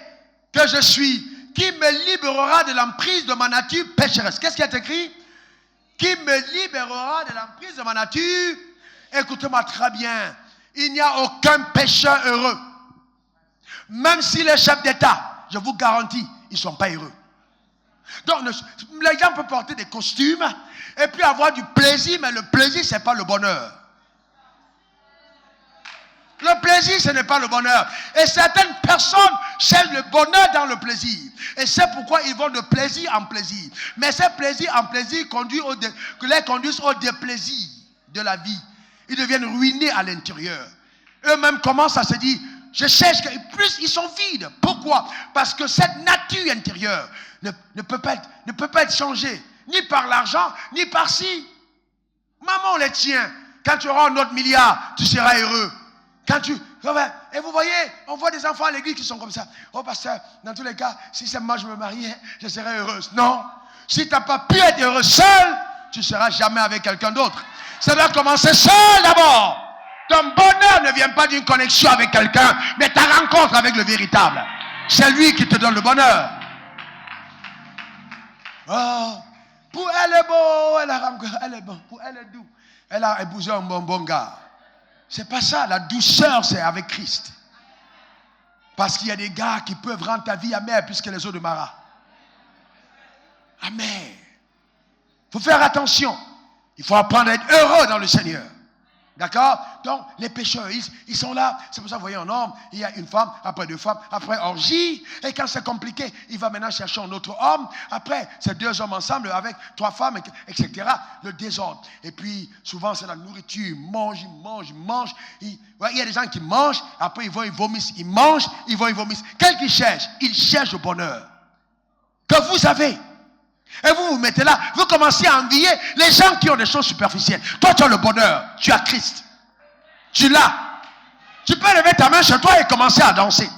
que je suis. Qui me libérera de l'emprise de ma nature pécheresse. Qu'est-ce qui est écrit? Qui me libérera de l'emprise de ma nature? Écoutez-moi très bien. Il n'y a aucun pécheur heureux. Même si les chefs d'État, je vous garantis, ils ne sont pas heureux. Donc, les gens peuvent porter des costumes et puis avoir du plaisir, mais le plaisir, ce n'est pas le bonheur. Le plaisir, ce n'est pas le bonheur. Et certaines personnes cherchent le bonheur dans le plaisir. Et c'est pourquoi ils vont de plaisir en plaisir. Mais ces plaisirs en plaisir les conduisent au déplaisir de la vie. Ils deviennent ruinés à l'intérieur. Eux-mêmes commencent à se dire, je cherche, plus ils sont vides. Pourquoi? Parce que cette nature intérieure ne peut pas être changée, ni par l'argent, ni par ci. Maman, on les tient. Quand tu auras un autre milliard, tu seras heureux. Et vous voyez, on voit des enfants à l'église qui sont comme ça. Oh pasteur, dans tous les cas, si c'est moi je me mariais, je serais heureuse. Non. Si tu n'as pas pu être heureux seul, tu ne seras jamais avec quelqu'un d'autre. Ça doit commencer seul d'abord. Ton bonheur ne vient pas d'une connexion avec quelqu'un, mais ta rencontre avec le véritable. C'est lui qui te donne le bonheur. Oh, pour elle est beau, elle est bonne, pour elle est doux. Elle a épousé un bon gars. C'est pas ça, la douceur c'est avec Christ. Parce qu'il y a des gars qui peuvent rendre ta vie amère plus que les eaux de Mara. Amen. Il faut faire attention. Il faut apprendre à être heureux dans le Seigneur. D'accord? Donc, les pécheurs, ils sont là. C'est pour ça, vous voyez, un homme, il y a une femme, après deux femmes, après orgie. Et quand c'est compliqué, il va maintenant chercher un autre homme. Après, c'est deux hommes ensemble avec trois femmes, etc. Le désordre. Et puis, souvent, c'est la nourriture. Ils mangent. Il y a des gens qui mangent, après, ils vomissent. Ils mangent, ils vomissent. Quel qu'ils cherchent? Ils cherchent le bonheur que vous avez. Et vous vous mettez là, vous commencez à envier les gens qui ont des choses superficielles. Toi, tu as le bonheur, tu as Christ. Tu l'as. Tu peux lever ta main chez toi et commencer à danser.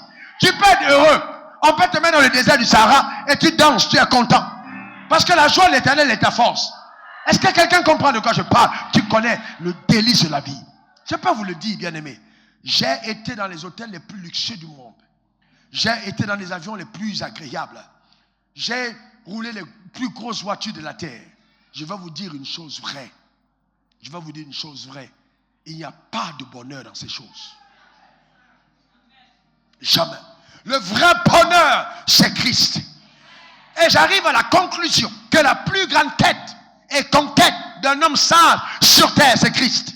Tu peux être heureux. On peut te mettre dans le désert du Sahara et tu danses, tu es content. Parce que la joie de l'Éternel est ta force. Est-ce que quelqu'un comprend de quoi je parle? Tu connais le délice de la vie. Je peux vous le dire, bien-aimé. J'ai été dans les hôtels les plus luxueux du monde. J'ai été dans les avions les plus agréables. J'ai roulé les plus grosses voitures de la terre. Je vais vous dire une chose vraie. Il n'y a pas de bonheur dans ces choses. Jamais. Le vrai bonheur, c'est Christ. Et j'arrive à la conclusion que la plus grande quête et conquête d'un homme sage sur terre, c'est Christ.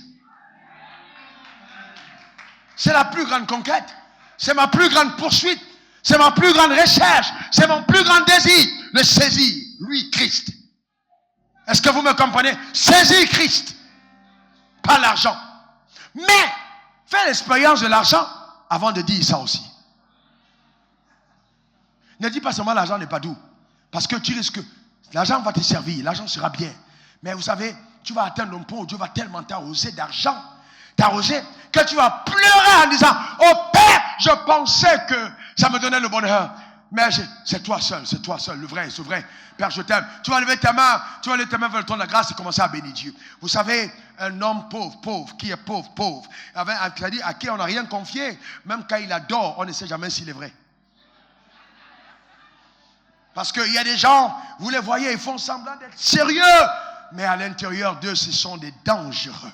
C'est la plus grande conquête. C'est ma plus grande poursuite. C'est ma plus grande recherche. C'est mon plus grand désir. Le saisir, lui, Christ. Est-ce que vous me comprenez? Saisir Christ. Pas l'argent. Mais, fais l'expérience de l'argent avant de dire ça aussi. Ne dis pas seulement l'argent n'est pas doux. Parce que tu risques que l'argent va te servir. L'argent sera bien. Mais vous savez, tu vas atteindre un point où Dieu va tellement t'arroser d'argent. T'arroser que tu vas pleurer en disant, oh Père, je pensais que ça me donnait le bonheur. Mais c'est toi seul, le vrai, c'est vrai. Père, je t'aime. Tu vas lever ta main vers le trône de la grâce et commencer à bénir Dieu. Vous savez, un homme pauvre, qui est pauvre, c'est-à-dire à qui on n'a rien confié, même quand il adore, on ne sait jamais s'il est vrai. Parce qu'il y a des gens, vous les voyez, ils font semblant d'être sérieux, mais à l'intérieur d'eux, ce sont des dangereux.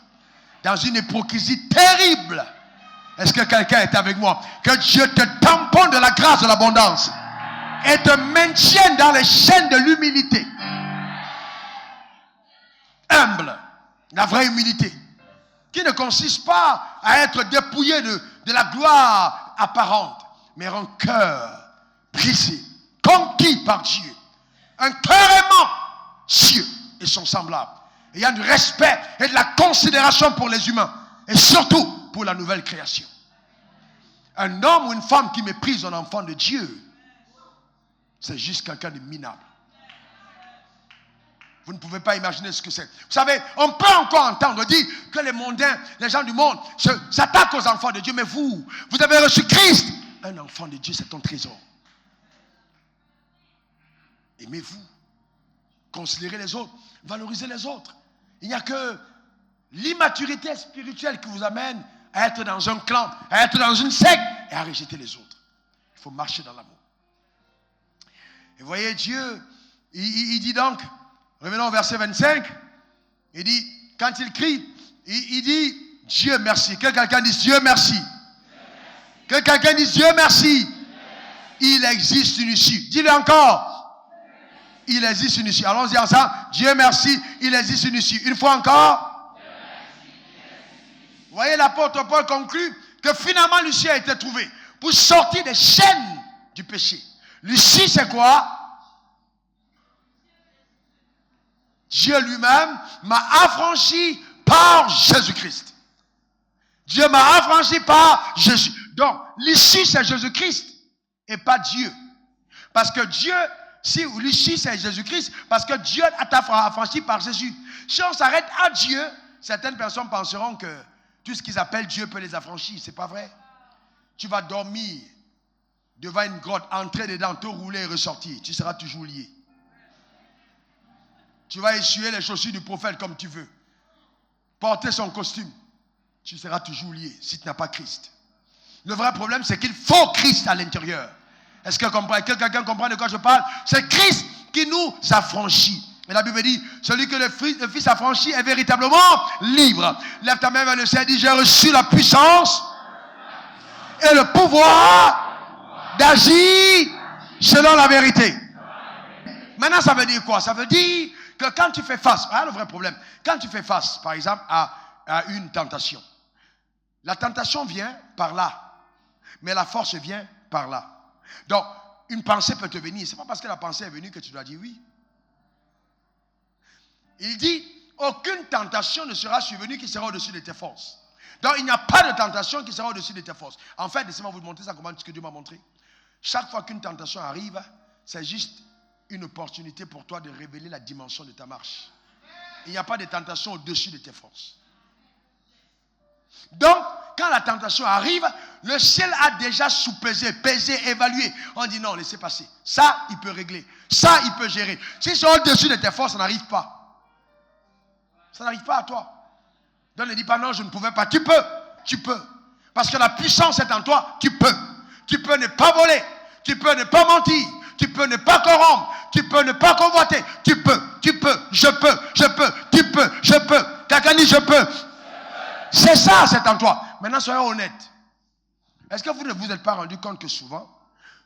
Dans une hypocrisie terrible. Est-ce que quelqu'un est avec moi? Que Dieu te tamponne de la grâce de l'abondance et te maintienne dans les chaînes de l'humilité. Humble. La vraie humilité. Qui ne consiste pas à être dépouillé de la gloire apparente, mais un cœur brisé, conquis par Dieu. Un cœur aimant Dieu et son semblable. Et il y a du respect et de la considération pour les humains. Et surtout pour la nouvelle création. Un homme ou une femme qui méprise un enfant de Dieu, c'est juste quelqu'un de minable. Vous ne pouvez pas imaginer ce que c'est. Vous savez, on peut encore entendre dire que les mondains, les gens du monde, s'attaquent aux enfants de Dieu. Mais vous avez reçu Christ. Un enfant de Dieu, c'est ton trésor. Aimez-vous. Considérez les autres. Valorisez les autres. Il n'y a que l'immaturité spirituelle qui vous amène à être dans un clan, à être dans une secte et à rejeter les autres. Il faut marcher dans l'amour. Et voyez, Dieu, il dit donc, revenons au verset 25, il dit, quand il crie, il dit, Dieu merci. Que quelqu'un dise Dieu merci. Que quelqu'un dise Dieu merci. Il existe une issue. Dis-le encore. Il existe une issue. Allons-y ensemble. Dieu merci, il existe une issue. Une fois encore. Vous voyez, l'apôtre Paul conclut que finalement l'issue a été trouvée pour sortir des chaînes du péché. L'issue, c'est quoi? Dieu lui-même m'a affranchi par Jésus-Christ. Dieu m'a affranchi par Jésus. Donc, l'issue, c'est Jésus-Christ et pas Dieu. Parce que Dieu, si l'issue, c'est Jésus-Christ, parce que Dieu t'a affranchi par Jésus. Si on s'arrête à Dieu, certaines personnes penseront que tout ce qu'ils appellent Dieu peut les affranchir. Ce n'est pas vrai. Tu vas dormir devant une grotte, entrer dedans, te rouler et ressortir. Tu seras toujours lié. Tu vas essuyer les chaussures du prophète comme tu veux. Porter son costume. Tu seras toujours lié si tu n'as pas Christ. Le vrai problème, c'est qu'il faut Christ à l'intérieur. Est-ce que quelqu'un comprend de quoi je parle? C'est Christ qui nous affranchit. Et la Bible dit, celui que le Fils affranchit est véritablement libre. Lève ta main vers le ciel et dis, j'ai reçu la puissance et le pouvoir d'agir selon la vérité. Maintenant, ça veut dire quoi? Ça veut dire que quand tu fais face, voilà le vrai problème, quand tu fais face, par exemple, à une tentation, la tentation vient par là, mais la force vient par là. Donc, une pensée peut te venir, ce n'est pas parce que la pensée est venue que tu dois dire oui. Il dit, aucune tentation ne sera survenue qui sera au-dessus de tes forces. Donc, il n'y a pas de tentation qui sera au-dessus de tes forces. En fait, laissez-moi vous montrer ça, comment ce que Dieu m'a montré. Chaque fois qu'une tentation arrive, c'est juste une opportunité pour toi de révéler la dimension de ta marche. Il n'y a pas de tentation au-dessus de tes forces. Donc, quand la tentation arrive, le ciel a déjà sous-pesé, pesé, évalué. On dit non, laissez passer. Ça, il peut régler. Ça, il peut gérer. Si c'est au-dessus de tes forces, ça n'arrive pas. Ça n'arrive pas à toi. Donc ne dis pas non, je ne pouvais pas. Tu peux. Tu peux. Parce que la puissance est en toi. Tu peux. Tu peux ne pas voler. Tu peux ne pas mentir. Tu peux ne pas corrompre. Tu peux ne pas convoiter. Tu peux. Tu peux. Je peux. Je peux. Tu peux. Je peux. Quelqu'un dit je peux. C'est ça, c'est en toi. Maintenant, soyons honnêtes. Est-ce que vous ne vous êtes pas rendu compte que souvent,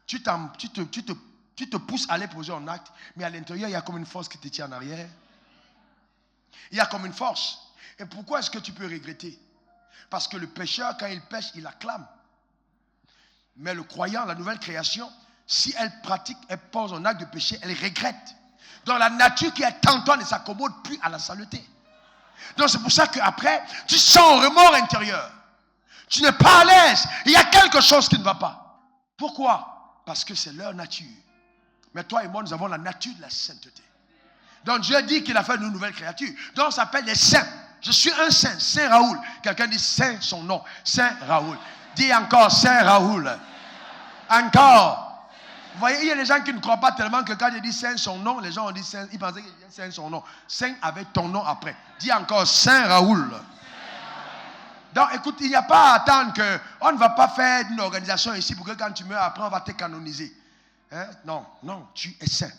tu te pousses à aller poser un acte, mais à l'intérieur, il y a comme une force qui te tient en arrière. Il y a comme une force. Et pourquoi est-ce que tu peux regretter? Parce que le pécheur, quand il pêche, il acclame. Mais le croyant, la nouvelle création, si elle pratique, elle pose un acte de péché, elle regrette. Donc la nature qui est en toi ne s'accommode plus à la saleté. Donc c'est pour ça qu'après, tu sens un remords intérieur. Tu n'es pas à l'aise. Il y a quelque chose qui ne va pas. Pourquoi? Parce que c'est leur nature. Mais toi et moi, nous avons la nature de la sainteté. Donc Dieu dit qu'il a fait une nouvelle créature. Donc on s'appelle les saints. Je suis un saint, Saint Raoul. Quelqu'un dit Saint son nom, Saint Raoul. Dis encore Saint Raoul. Encore. Vous voyez, il y a des gens qui ne croient pas tellement que quand je dis Saint son nom, les gens ont dit Saint, ils pensaient qu'il y a Saint son nom. Saint avec ton nom après. Dis encore Saint Raoul. Donc écoute, il n'y a pas à attendre que on ne va pas faire une organisation ici pour que quand tu meurs après on va te canoniser. Hein? Non, non, tu es saint.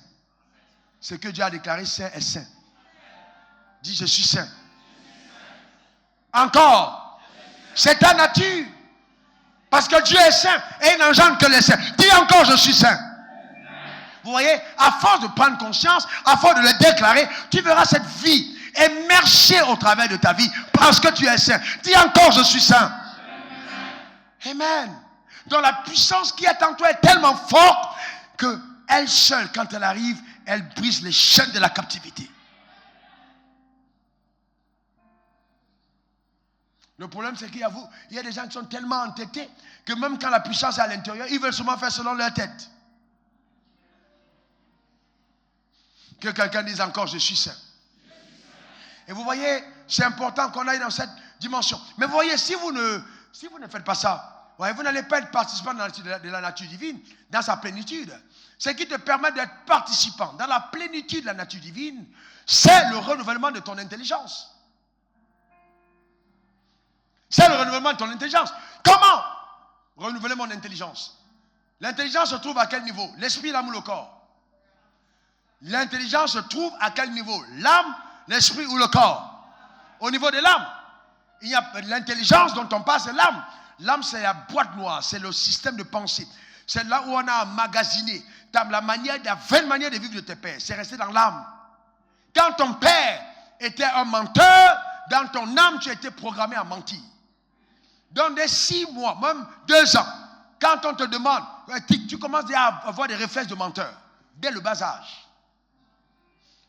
Ce que Dieu a déclaré saint est saint. Dis je suis saint. Encore. C'est ta nature. Parce que Dieu est saint et il n'engendre que les saints. Dis encore je suis saint. Vous voyez, à force de prendre conscience, à force de le déclarer, tu verras cette vie émerger au travers de ta vie parce que tu es saint. Dis encore je suis saint. Amen. Donc la puissance qui est en toi est tellement forte que elle seule, quand elle arrive, elle brise les chaînes de la captivité. Le problème, c'est qu'il y a des gens qui sont tellement entêtés que même quand la puissance est à l'intérieur, ils veulent seulement faire selon leur tête. Que quelqu'un dise encore, je suis saint. Et vous voyez, c'est important qu'on aille dans cette dimension. Mais vous voyez, si vous ne faites pas ça, vous n'allez pas être participant de la nature divine, dans sa plénitude. Ce qui te permet d'être participant dans la plénitude de la nature divine, c'est le renouvellement de ton intelligence. C'est le renouvellement de ton intelligence. Comment renouveler mon intelligence? L'intelligence se trouve à quel niveau? L'esprit, l'âme ou le corps? L'intelligence se trouve à quel niveau? L'âme, l'esprit ou le corps? Au niveau de l'âme. Il y a l'intelligence dont on parle, c'est l'âme. L'âme, c'est la boîte noire, c'est le système de pensée. C'est là où on a emmagasiné la vaine manière de vivre de tes pères. C'est resté dans l'âme. Quand ton père était un menteur, dans ton âme, tu as été programmé à mentir. Dans des 6 mois, même 2 ans, quand on te demande, tu commences à avoir des réflexes de menteur, dès le bas âge.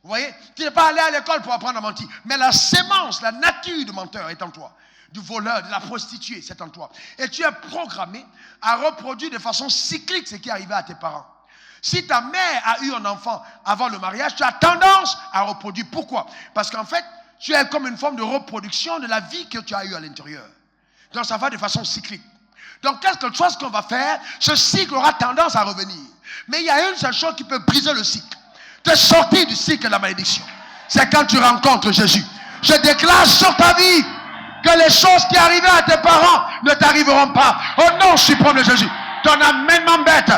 Vous voyez, tu n'es pas allé à l'école pour apprendre à mentir, mais la sémence, la nature de menteur est en toi. Du voleur, de la prostituée, c'est en toi. Et tu es programmé à reproduire de façon cyclique ce qui est arrivé à tes parents. Si ta mère a eu un enfant avant le mariage, tu as tendance à reproduire. Pourquoi? Parce qu'en fait, tu es comme une forme de reproduction de la vie que tu as eue à l'intérieur. Donc ça va de façon cyclique. Donc quelque chose qu'on va faire, ce cycle aura tendance à revenir. Mais il y a une seule chose qui peut briser le cycle, te sortir du cycle de la malédiction. C'est quand tu rencontres Jésus. Je déclare sur ta vie que les choses qui arrivaient à tes parents ne t'arriveront pas. Au nom suprême de Jésus. Ton amènement bête.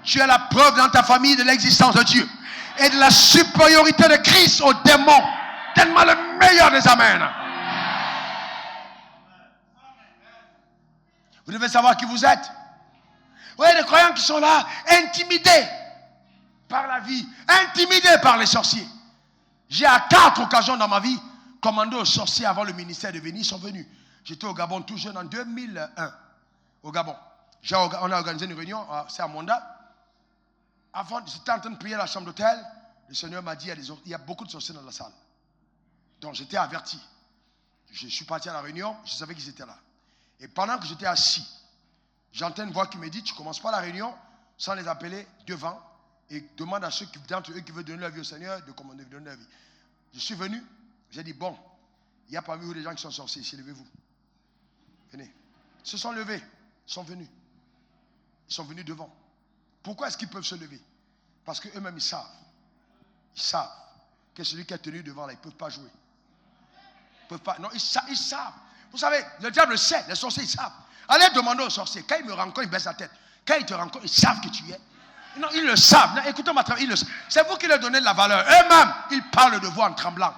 Tu as la preuve dans ta famille de l'existence de Dieu et de la supériorité de Christ aux démons. Tellement le meilleur des amens. Vous devez savoir qui vous êtes. Vous voyez les croyants qui sont là, intimidés par la vie, intimidés par les sorciers. J'ai à 4 occasions dans ma vie commandé aux sorciers avant le ministère de venir, ils sont venus. J'étais au Gabon tout jeune en 2001. Au Gabon. On a organisé une réunion, c'est à Monda. Avant, j'étais en train de prier à la chambre d'hôtel. Le Seigneur m'a dit, il y a beaucoup de sorciers dans la salle. Donc j'étais averti. Je suis parti à la réunion, je savais qu'ils étaient là. Et pendant que j'étais assis, j'entends une voix qui me dit, tu ne commences pas la réunion sans les appeler devant et demande à ceux d'entre eux qui veulent donner leur vie au Seigneur de commander, de donner leur vie. Je suis venu, j'ai dit, bon, il y a parmi vous des gens qui sont sorciers ici, levez-vous. Venez. Ils se sont levés, ils sont venus. Ils sont venus devant. Pourquoi est-ce qu'ils peuvent se lever? Parce qu'eux-mêmes, ils savent. Ils savent que celui qui est tenu devant, là, ils ne peuvent pas jouer. Ils peuvent pas. Non, ils savent. Vous savez, le diable sait, les sorciers, ils savent. Allez demander aux sorciers. Quand ils me rencontrent, ils baissent la tête. Quand ils te rencontrent, ils savent que tu es. Non, ils le savent. Non, écoutez-moi, c'est vous qui leur donnez de la valeur. Eux-mêmes, ils parlent de vous en tremblant.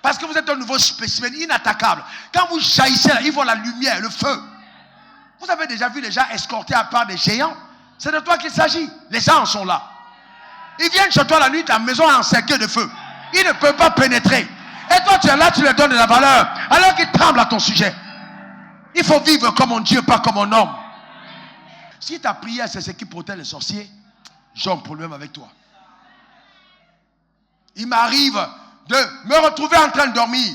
Parce que vous êtes un nouveau spécimen inattaquable. Quand vous jaillissez, là, ils voient la lumière, le feu. Vous avez déjà vu les gens escortés à part des géants? C'est de toi qu'il s'agit. Les anges sont là. Ils viennent chez toi la nuit, ta maison est encerclée de feu. Ils ne peuvent pas pénétrer. Et toi, tu es là, tu leur donnes de la valeur. Alors qu'ils tremblent à ton sujet. Il faut vivre comme un Dieu, pas comme un homme. Si ta prière, c'est ce qui protège les sorciers, j'ai un problème avec toi. Il m'arrive de me retrouver en train de dormir.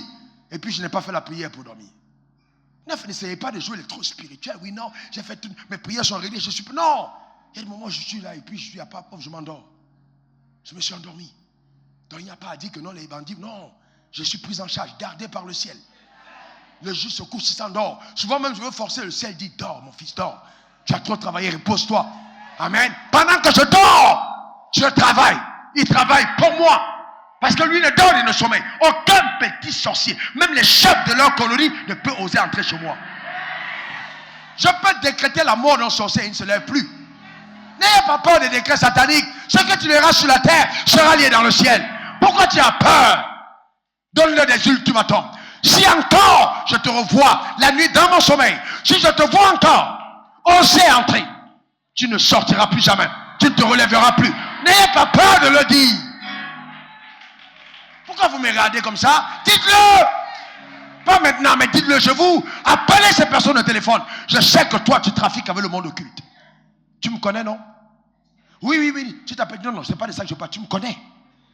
Et puis, je n'ai pas fait la prière pour dormir. N'essayez pas de jouer les trop spirituels. Oui, non, j'ai fait toutes mes prières sont réglées. Je suis non. Il y a des moments où je suis là et puis je suis à pas, je m'endors. Je me suis endormi. Donc il n'y a pas à dire que non, les bandits, non. Je suis pris en charge, gardé par le ciel. Le juste se couche, il s'endort. Souvent même, je veux forcer le ciel, dit dors, mon fils, dors. Tu as trop travaillé, repose-toi. Amen. Pendant que je dors, je travaille. Il travaille pour moi. Parce que lui ne dort ni ne sommeille. Aucun petit sorcier, même les chefs de leur colonie, ne peut oser entrer chez moi. Je peux décréter la mort d'un sorcier, il ne se lève plus. N'ayez pas peur des décrets sataniques. Ce que tu verras sur la terre sera lié dans le ciel. Pourquoi tu as peur? Donne-le des ultimatums. Si encore je te revois la nuit dans mon sommeil, si je te vois encore oser entrer, tu ne sortiras plus jamais. Tu ne te relèveras plus. N'ayez pas peur de le dire. Pourquoi vous me regardez comme ça? Dites-le! Pas maintenant, mais dites-le chez vous. Appelez ces personnes au téléphone. Je sais que toi, tu trafiques avec le monde occulte. Tu me connais, non? Oui. Tu t'appelles. Non, c'est pas de ça que je parle. Tu me connais.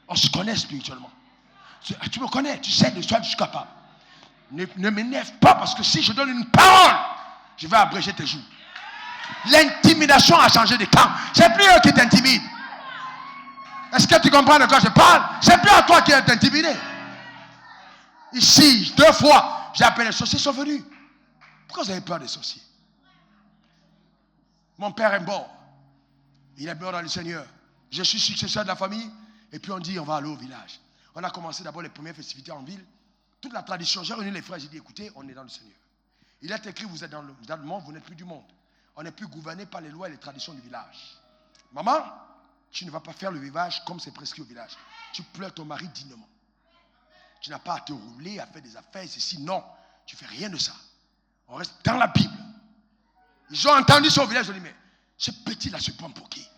On se connaît spirituellement. Tu me connais. Tu sais de quoi je suis capable. Ne m'énerve pas parce que si je donne une parole, je vais abréger tes jours. L'intimidation a changé de camp. C'est plus eux qui t'intimident. Est-ce que tu comprends de quoi je parle? C'est plus à toi qui est intimidé. Ici, 2 fois, j'ai appelé les sorciers, ils sont venus. Pourquoi vous avez peur des sorciers? Mon père est mort. Il est mort dans le Seigneur. Je suis successeur de la famille. Et puis on dit, on va aller au village. On a commencé d'abord les premières festivités en ville. Toute la tradition, j'ai réuni les frères, j'ai dit, écoutez, on est dans le Seigneur. Il est écrit, vous êtes dans le monde, vous n'êtes plus du monde. On n'est plus gouverné par les lois et les traditions du village. Maman, tu ne vas pas faire le vivage comme c'est prescrit au village. Tu pleures ton mari dignement. Tu n'as pas à te rouler, à faire des affaires, ceci. Non, tu ne fais rien de ça. On reste dans la Bible. Ils ont entendu ça au village, ils ont dit, mais ce petit-là se prend pour qui?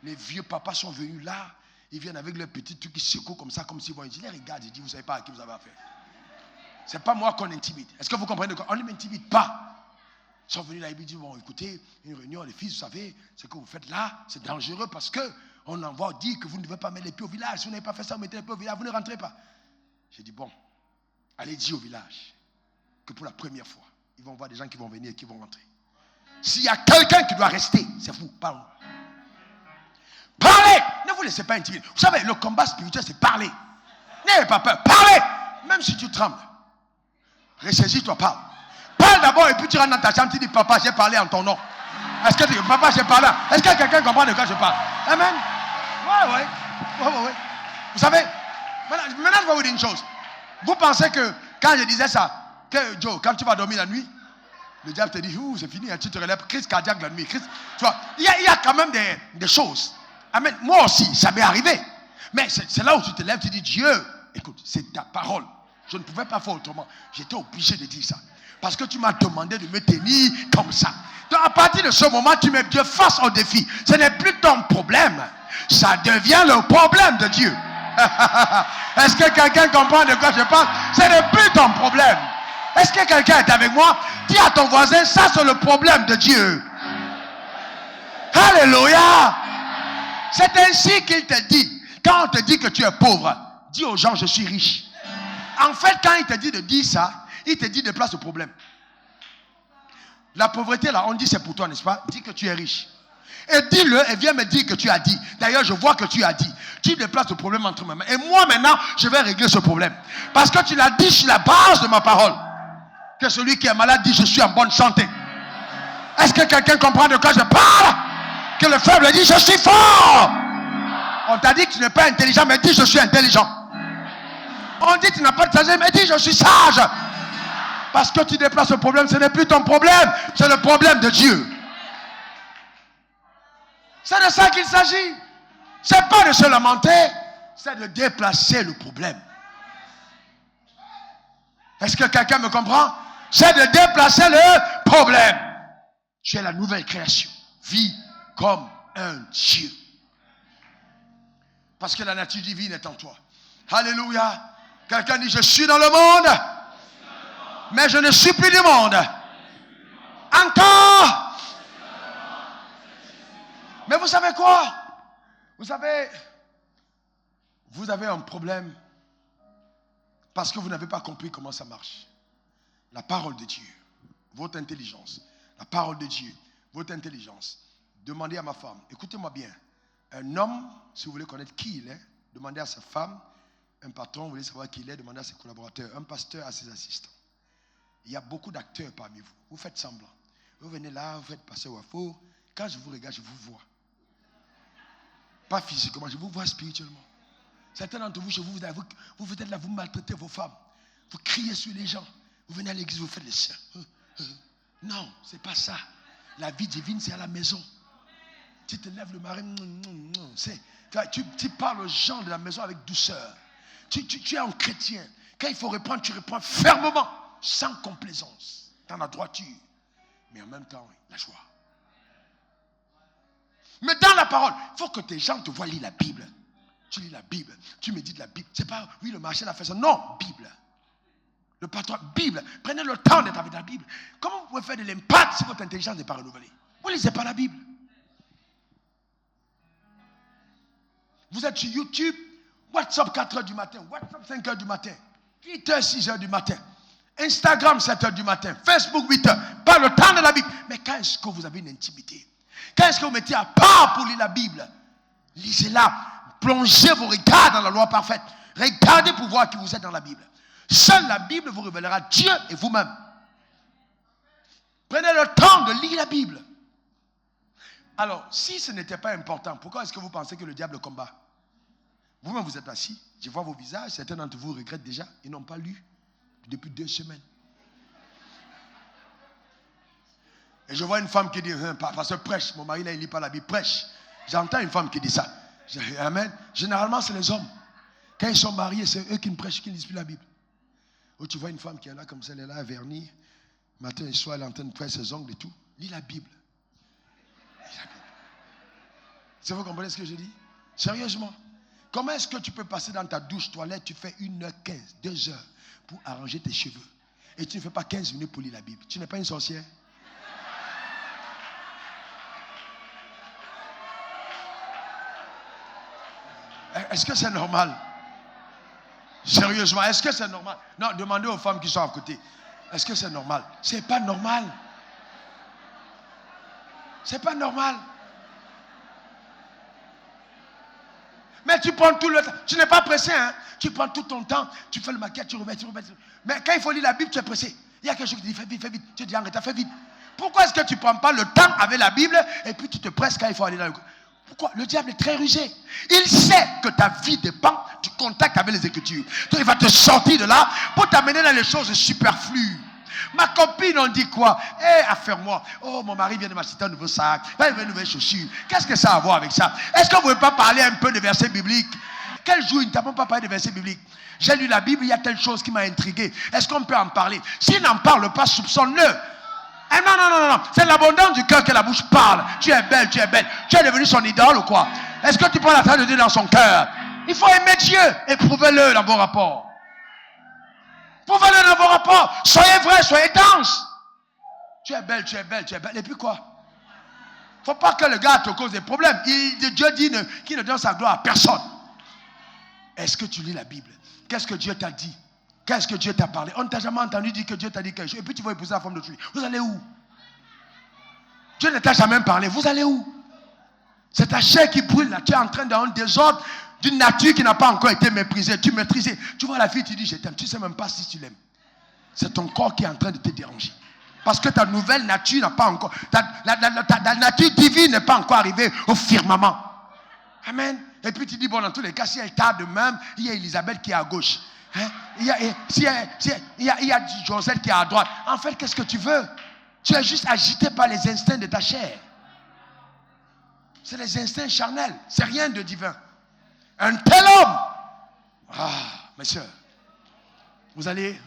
Les vieux papas sont venus là, ils viennent avec leurs petits trucs qui secouent comme ça, comme s'ils vont. Je les regarde, je dis, vous ne savez pas à qui vous avez affaire. Ce n'est pas moi qu'on intimide. Est-ce que vous comprenez de quoi? On ne m'intimide pas. Ils sont venus là, ils me disent, bon, écoutez, une réunion, les fils, vous savez, ce que vous faites là, c'est dangereux parce qu'on envoie dire que vous ne devez pas mettre les pieds au village. Si vous n'avez pas fait ça, vous mettez les pieds au village, vous ne rentrez pas. J'ai dit, bon, allez dire au village que pour la première fois, ils vont voir des gens qui vont venir et qui vont rentrer. S'il y a quelqu'un qui doit rester, c'est vous, parlez. Parlez! Ne vous laissez pas intimider. Vous savez, le combat spirituel, c'est parler. N'ayez pas peur. Parlez! Même si tu trembles. Ressaisis-toi, parle. Parle d'abord et puis tu rentres dans ta chambre, tu dis, papa, j'ai parlé en ton nom. Est-ce que tu dis, papa, j'ai parlé? Est-ce que quelqu'un comprend de quoi je parle? Amen? Ouais. Vous savez, maintenant je vais vous dire une chose. Vous pensez que quand je disais ça, que Joe, quand tu vas dormir la nuit, le diable te dit, c'est fini, tu te relèves, crise cardiaque la nuit. Tu vois, il y a quand même des choses. Amen. Moi aussi, ça m'est arrivé. Mais c'est là où tu te lèves, tu dis, Dieu, écoute, c'est ta parole. Je ne pouvais pas faire autrement. J'étais obligé de dire ça. Parce que tu m'as demandé de me tenir comme ça. Donc à partir de ce moment, tu mets Dieu face au défi. Ce n'est plus ton problème. Ça devient le problème de Dieu. Est-ce que quelqu'un comprend de quoi je parle? Ce n'est plus ton problème. Est-ce que quelqu'un est avec moi? Dis à ton voisin, ça c'est le problème de Dieu. Alléluia. C'est ainsi qu'il te dit. Quand on te dit que tu es pauvre, dis aux gens, je suis riche. En fait, quand il te dit de dire ça, il te dit de place au problème. La pauvreté, là, on dit c'est pour toi, n'est-ce pas? Dis que tu es riche. Et dis-le et viens me dire que tu as dit. D'ailleurs, je vois que tu as dit. Tu déplaces le problème entre mes mains. Et moi, maintenant, je vais régler ce problème. Parce que tu l'as dit sur la base de ma parole. Que celui qui est malade dit, je suis en bonne santé. Est-ce que quelqu'un comprend de quoi je parle? Que le faible dit, je suis fort. On t'a dit que tu n'es pas intelligent, mais dis, je suis intelligent. On dit, tu n'as pas de sagesse, mais dis, je suis sage. Parce que tu déplaces le problème, ce n'est plus ton problème, c'est le problème de Dieu. C'est de ça qu'il s'agit. C'est pas de se lamenter, c'est de déplacer le problème. Est-ce que quelqu'un me comprend? C'est de déplacer le problème. Tu es la nouvelle création. Vis comme un Dieu. Parce que la nature divine est en toi. Alléluia. Quelqu'un dit, je suis dans le monde, mais je ne suis plus du monde. Encore. Mais vous savez quoi? Vous avez un problème parce que vous n'avez pas compris comment ça marche. La parole de Dieu, votre intelligence, la parole de Dieu, votre intelligence. Demandez à ma femme, écoutez-moi bien, un homme, si vous voulez connaître qui il est, demandez à sa femme. Un patron, vous voulez savoir qui il est, demandez à ses collaborateurs. Un pasteur à ses assistants. Il y a beaucoup d'acteurs parmi vous. Vous faites semblant. Vous venez là, vous faites passer au faux. Quand je vous regarde, je vous vois. Pas physiquement, je vous vois spirituellement. Certains d'entre vous, chez vous, vous êtes là, vous maltraitez vos femmes. Vous criez sur les gens. Vous venez à l'église, vous faites les siens. Non, c'est pas ça. La vie divine, c'est à la maison. Tu te lèves le matin, tu parles aux gens de la maison avec douceur. Tu es un chrétien. Quand il faut reprendre, tu reprends fermement, sans complaisance, dans la droiture, mais en même temps, la joie. Mais dans la parole, il faut que tes gens te voient lire la Bible. Tu lis la Bible, tu médites la Bible. C'est pas, oui, le marché l'a fait ça. Non, Bible. Le patron, Bible. Prenez le temps d'être avec la Bible. Comment vous pouvez faire de l'impact si votre intelligence n'est pas renouvelée? Vous ne lisez pas la Bible. Vous êtes sur YouTube, WhatsApp 4h du matin, WhatsApp 5h du matin, Twitter 6h du matin, Instagram 7h du matin, Facebook 8h. Pas le temps de la Bible. Mais quand est-ce que vous avez une intimité? Quand est-ce que vous mettez à part pour lire la Bible? Lisez-la. Plongez vos regards dans la loi parfaite. Regardez pour voir qui vous êtes dans la Bible. Seule la Bible vous révélera Dieu et vous-même. Prenez le temps de lire la Bible. Alors, si ce n'était pas important, pourquoi est-ce que vous pensez que le diable combat? Vous-même, vous êtes assis. Je vois vos visages. Certains d'entre vous regrettent déjà. Ils n'ont pas lu depuis 2 semaines. Et je vois une femme qui dit, parce que prêche, mon mari là, il ne lit pas la Bible, prêche. J'entends une femme qui dit ça. Amen. Généralement, c'est les hommes. Quand ils sont mariés, c'est eux qui ne prêchent, qui ne lisent plus la Bible. Ou tu vois une femme qui est là, comme ça, elle est là, vernie. Matin et soir, elle est en train de faire ses ongles et tout. Lis la Bible. Lis la Bible. Est-ce que vous comprenez ce que je dis? Sérieusement. Comment est-ce que tu peux passer dans ta douche, toilette, tu fais 1h15, 2 heures pour arranger tes cheveux. Et tu ne fais pas 15 minutes pour lire la Bible. Tu n'es pas une sorcière? Est-ce que c'est normal? Sérieusement, est-ce que c'est normal? Non, demandez aux femmes qui sont à côté. Est-ce que c'est normal? C'est pas normal. C'est pas normal. Mais tu prends tout le temps. Tu n'es pas pressé, hein? Tu prends tout ton temps. Tu fais le maquillage, tu remets. Mais quand il faut lire la Bible, tu es pressé. Il y a quelque chose qui dit fais vite, fais vite. Tu dis arrête, fais vite. Pourquoi est-ce que tu ne prends pas le temps avec la Bible et puis tu te presses quand il faut aller dans le... Pourquoi? Le diable est très rusé. Il sait que ta vie dépend du contact avec les Écritures. Donc il va te sortir de là pour t'amener dans les choses superflues. Ma copine, on dit quoi? Affaire-moi. Oh, mon mari vient de m'acheter un nouveau sac. Il veut une nouvelle chaussure. Qu'est-ce que ça a à voir avec ça? Est-ce que vous ne pouvez pas parler un peu de versets bibliques? Quel jour il ne t'a pas parlé de versets bibliques? J'ai lu la Bible, il y a telle chose qui m'a intrigué. Est-ce qu'on peut en parler? S'il n'en parle pas, soupçonne-le. Non. C'est l'abondance du cœur que la bouche parle. Tu es belle, tu es belle. Tu es devenu son idole ou quoi? Est-ce que tu prends la train de Dieu dans son cœur? Il faut aimer Dieu. Éprouvez-le dans vos rapports. Éprouvez-le dans vos rapports. Soyez vrai, soyez dense. Tu es belle, tu es belle, tu es belle. Et puis quoi? Il ne faut pas que le gars te cause des problèmes. Dieu dit qu'il ne donne sa gloire à personne. Est-ce que tu lis la Bible? Qu'est-ce que Dieu t'a dit? Qu'est-ce que Dieu t'a parlé? On ne t'a jamais entendu dire que Dieu t'a dit quelque chose. Et puis tu vas épouser la femme de Dieu. Vous allez où? Dieu ne t'a jamais parlé. Vous allez où? C'est ta chair qui brûle là. Tu es en train d'avoir un désordre d'une nature qui n'a pas encore été méprisée. Tu maîtrises. Tu vois la fille, tu dis je t'aime. Tu ne sais même pas si tu l'aimes. C'est ton corps qui est en train de te déranger. Parce que ta nouvelle nature n'a pas encore... Ta nature divine n'est pas encore arrivée au firmament. Amen. Et puis tu dis, bon, dans tous les cas, si elle tarde de même, il y a Elisabeth qui est à gauche. Hein? Il y a Joseph qui est à droite. En fait, qu'est-ce que tu veux? Tu es juste agité par les instincts de ta chair. C'est les instincts charnels. C'est rien de divin. Un tel homme. Ah, mes soeurs. Vous allez...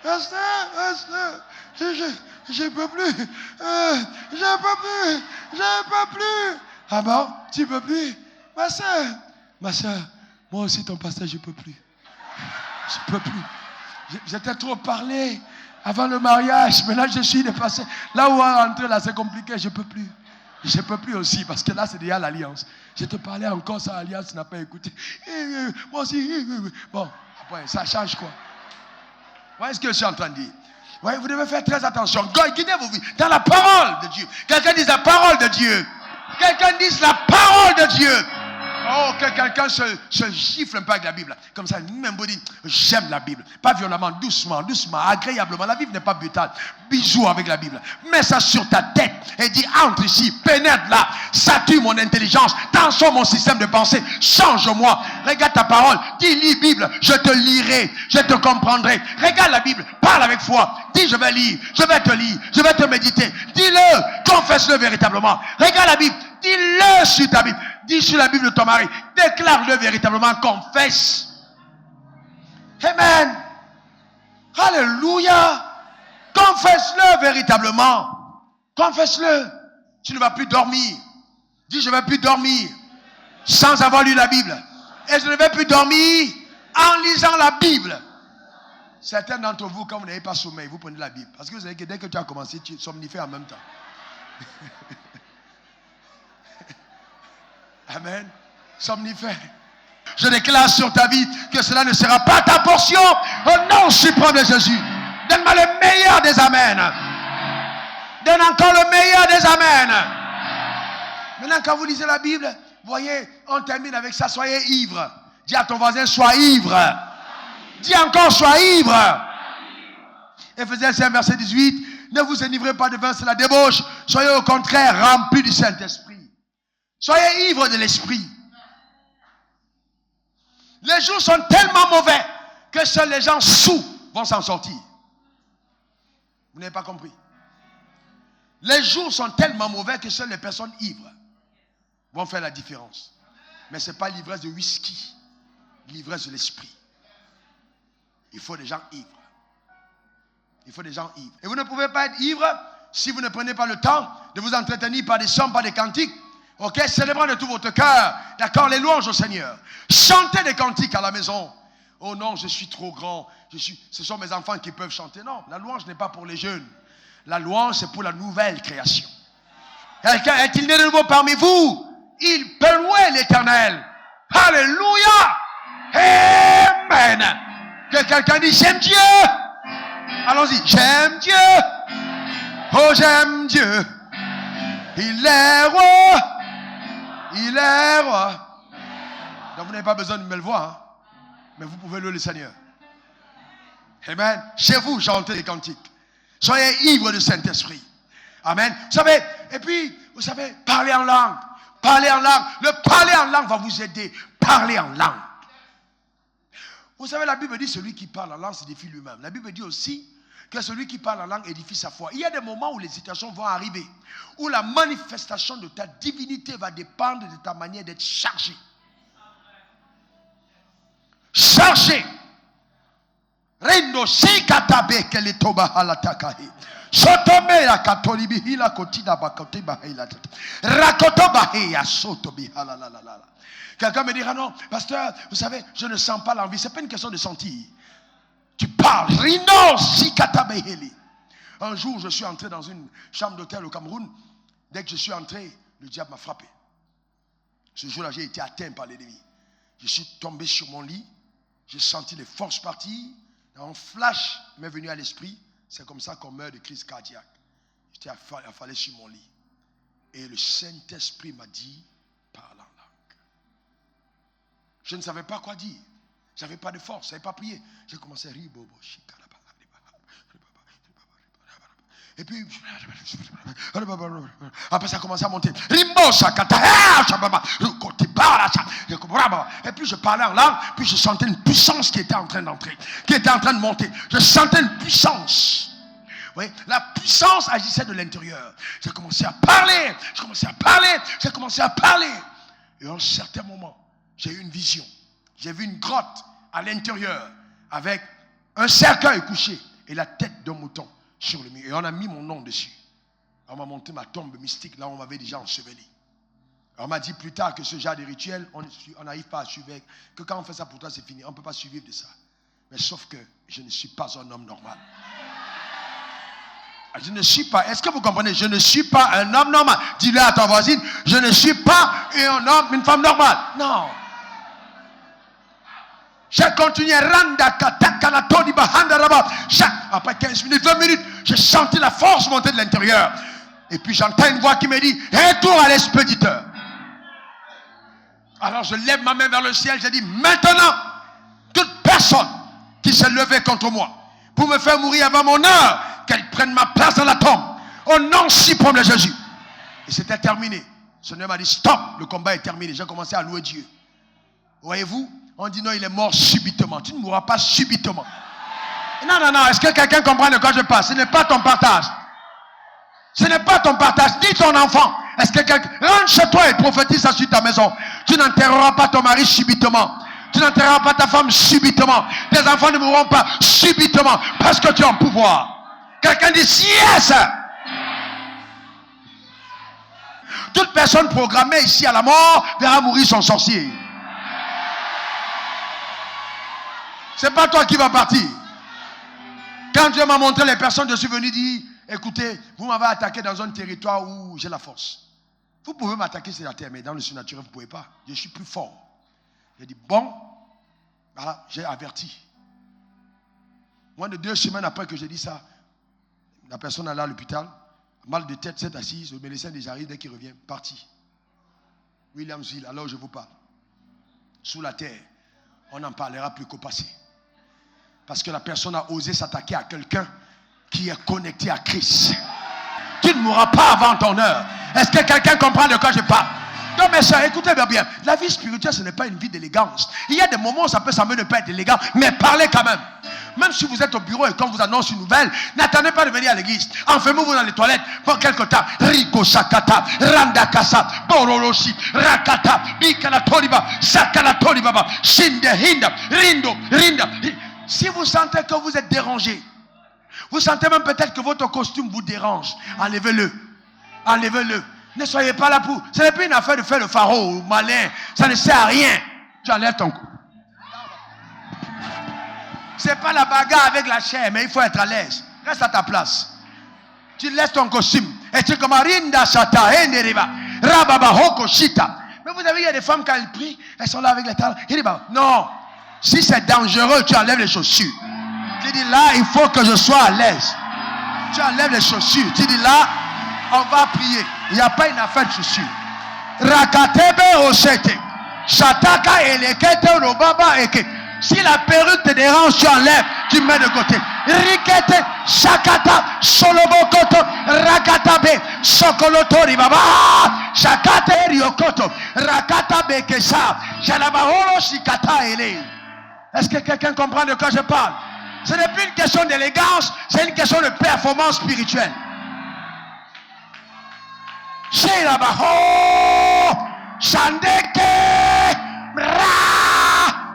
Pasteur, je peux plus. Je peux plus. Ah bon? Tu peux plus? Ma soeur, moi aussi ton pasteur, je peux plus. Je peux plus. J'étais trop parlé avant le mariage, mais là je suis dépassé. Là où on va rentrer, là c'est compliqué, je peux plus. Je peux plus aussi, parce que là c'est déjà l'alliance. Je te parlais encore sans alliance, tu n'as pas écouté. Moi aussi. Bon, après, ça change quoi? Vous voyez ce que je suis en train de dire? Ouais, vous devez faire très attention. Guidez vos vies dans la parole de Dieu. Quelqu'un dise la parole de Dieu. Quelqu'un dise la parole de Dieu. Oh, que quelqu'un se gifle un peu avec la Bible. Comme ça, même vous dites, j'aime la Bible. Pas violemment, doucement, agréablement. La Bible n'est pas brutale. Bisous avec la Bible. Mets ça sur ta tête et dis, entre ici, pénètre là, sature mon intelligence, transforme mon système de pensée, change-moi. Regarde ta parole, dis, lis Bible, je te lirai, je te comprendrai. Regarde la Bible, parle avec foi. Dis, je vais lire, je vais te lire, je vais te méditer. Dis-le, confesse-le véritablement. Regarde la Bible, dis-le sur ta Bible. Dis sur la Bible de ton mari. Déclare-le véritablement. Confesse. Amen. Alléluia. Confesse-le véritablement. Confesse-le. Tu ne vas plus dormir. Dis, je ne vais plus dormir sans avoir lu la Bible. Et je ne vais plus dormir en lisant la Bible. Certains d'entre vous, quand vous n'avez pas sommeil, vous prenez la Bible. Parce que vous savez que dès que tu as commencé, tu somnifères en même temps. Amen. Somnifère. Je déclare sur ta vie que cela ne sera pas ta portion. Au nom suprême de Jésus. Donne-moi le meilleur des amens. Donne encore le meilleur des amens. Maintenant, quand vous lisez la Bible, voyez, on termine avec ça, soyez ivres. Dis à ton voisin, sois ivre. Dis encore, sois ivre. Éphésiens 5, verset 18. Ne vous enivrez pas de vin, c'est la débauche. Soyez au contraire remplis du Saint-Esprit. Soyez ivres de l'Esprit. Les jours sont tellement mauvais que seuls les gens sous vont s'en sortir. Vous n'avez pas compris. Les jours sont tellement mauvais que seules les personnes ivres vont faire la différence. Mais ce n'est pas l'ivresse de whisky, l'ivresse de l'esprit. Il faut des gens ivres. Il faut des gens ivres. Et vous ne pouvez pas être ivre si vous ne prenez pas le temps de vous entretenir par des chants, par des cantiques. Ok, célébrant de tout votre cœur. D'accord, les louanges au Seigneur. Chantez des cantiques à la maison. Oh non, je suis trop grand. Ce sont mes enfants qui peuvent chanter. Non, la louange n'est pas pour les jeunes. La louange, c'est pour la nouvelle création. Quelqu'un est-il né de nouveau parmi vous? Il peut louer l'Éternel. Alléluia. Amen. Que quelqu'un dise, j'aime Dieu. Allons-y. J'aime Dieu. Oh, j'aime Dieu. Il est roi. Il est roi. Donc vous n'avez pas besoin d'une belle voix. Hein? Mais vous pouvez louer le Seigneur. Amen. Chez vous, chantez des cantiques. Soyez ivres du Saint-Esprit. Amen. Vous savez, et puis, vous savez, parler en langue. Parler en langue. Le parler en langue va vous aider. Parler en langue. Vous savez, la Bible dit celui qui parle en langue s'édifie lui-même. La Bible dit aussi que celui qui parle en langue édifie sa foi. Il y a des moments où les situations vont arriver, où la manifestation de ta divinité va dépendre de ta manière d'être chargé. Chargé. Rendo shikatabe keletoba halatakahi. Sotome la katolibi hila kotina bakote bahila. Rakoto bahia sotobi halalalala. Quelqu'un me dira non, pasteur, vous savez, je ne sens pas l'envie. Ce n'est pas une question de sentir. Tu parles. Rino shikatabe heli. Un jour, je suis entré dans une chambre d'hôtel au Cameroun. Dès que je suis entré, le diable m'a frappé. Ce jour-là, j'ai été atteint par l'ennemi. Je suis tombé sur mon lit. J'ai senti les forces partir. Un flash m'est venu à l'esprit. C'est comme ça qu'on meurt de crise cardiaque. J'étais affalé sur mon lit. Et le Saint-Esprit m'a dit, parle en langue. Je ne savais pas quoi dire. Je n'avais pas de force, je ne savais pas prier. J'ai commencé à rire. Et puis, après ça a commencé à monter. Et puis je parlais en langue, puis je sentais une puissance qui était en train d'entrer, qui était en train de monter. Je sentais une puissance. Oui, la puissance agissait de l'intérieur. J'ai commencé à parler, j'ai commencé à parler. Et à un certain moment, j'ai eu une vision. J'ai vu une grotte à l'intérieur avec un cercueil couché et la tête d'un mouton sur le mur. Et on a mis mon nom dessus. On m'a monté ma tombe mystique là où on m'avait déjà enseveli. On m'a dit plus tard que ce genre de rituel, on n'arrive pas à suivre. Que quand on fait ça pour toi, c'est fini. On ne peut pas suivre de ça. Mais sauf que je ne suis pas un homme normal. Je ne suis pas, est-ce que vous comprenez? Je ne suis pas un homme normal. Dis-le à ta voisine, je ne suis pas un homme, une femme normale. Non. J'ai continué. Après 15 minutes, 20 minutes, j'ai senti la force monter de l'intérieur. Et puis j'entends une voix qui me dit, retourne à l'expéditeur. Alors je lève ma main vers le ciel, je dis, maintenant, toute personne qui s'est levée contre moi pour me faire mourir avant mon heure, qu'elle prenne ma place dans la tombe. Au nom suprême de Jésus. Et c'était terminé. Le Seigneur m'a dit, stop, le combat est terminé. J'ai commencé à louer Dieu. Voyez-vous, on dit non, il est mort subitement. Tu ne mourras pas subitement. Non, non, non, est-ce que quelqu'un comprend de quoi je parle? Ce n'est pas ton partage. Ce n'est pas ton partage, ni ton enfant. Est-ce que quelqu'un rentre chez toi et prophétise ça sur ta maison? Tu n'enterreras pas ton mari subitement. Tu n'enterreras pas ta femme subitement. Tes enfants ne mourront pas subitement parce que tu as un pouvoir. Quelqu'un dit yes. Toute personne programmée ici à la mort verra mourir son sorcier. C'est pas toi qui vas partir. Quand Dieu m'a montré les personnes, je suis venu dire, écoutez, vous m'avez attaqué dans un territoire où j'ai la force. Vous pouvez m'attaquer sur la terre, mais dans le surnaturel, vous ne pouvez pas. Je suis plus fort. J'ai dit, bon, voilà, j'ai averti. Moins de 2 semaines après que j'ai dit ça, la personne allait à l'hôpital. Mal de tête, cette assise, le médecin déjà arrive dès qu'il revient. Parti. Williamsville, alors je vous parle. Sous la terre, on n'en parlera plus qu'au passé. Parce que la personne a osé s'attaquer à quelqu'un qui est connecté à Christ. Tu ne mourras pas avant ton heure. Est-ce que quelqu'un comprend de quoi je parle? Non, mes soeurs, écoutez bien. La vie spirituelle, ce n'est pas une vie d'élégance. Il y a des moments où ça peut sembler ne pas être élégant, mais parlez quand même. Même si vous êtes au bureau et qu'on vous annonce une nouvelle, n'attendez pas de venir à l'église. Enfermez-vous dans les toilettes pour quelque temps. Rico Sakata, Randa Kasa, Boroloshi, Rakata, Bikalatoriba, Sakalatoribaba, Shinde Hinda, Rinda. Si vous sentez que vous êtes dérangé, vous sentez même peut-être que votre costume vous dérange, enlevez-le. Enlevez-le. Ne soyez pas là pour... Ce n'est plus une affaire de faire le pharaon ou malin. Ça ne sert à rien. Tu enlèves ton cou. Ce n'est pas la bagarre avec la chair, mais il faut être à l'aise. Reste à ta place. Tu laisses ton costume. Et tu commences Rinda Sata, Enderiba, Rababa Hoko Shita. Mais vous avez, il y a des femmes quand elles prient, elles sont là avec les talons. Non. Si c'est dangereux, tu enlèves les chaussures. Tu dis là, il faut que je sois à l'aise. Tu enlèves les chaussures. Tu dis là, on va prier. Il n'y a pas une affaire de chaussures. Rakatebe Osete. Shataka Elekete Robaba Eke. Si la perruque te dérange, tu enlèves, tu mets de côté. Rikete, Shakata, Solobokoto, Rakatabe, Sokoloto Ribaba, Shakate Riokoto, Rakatabe Kesa, Jalabaholo Shikata Ele. Est-ce que quelqu'un comprend de quoi je parle? Ce n'est plus une question d'élégance, c'est une question de performance spirituelle. Shirabaho, Shandeke,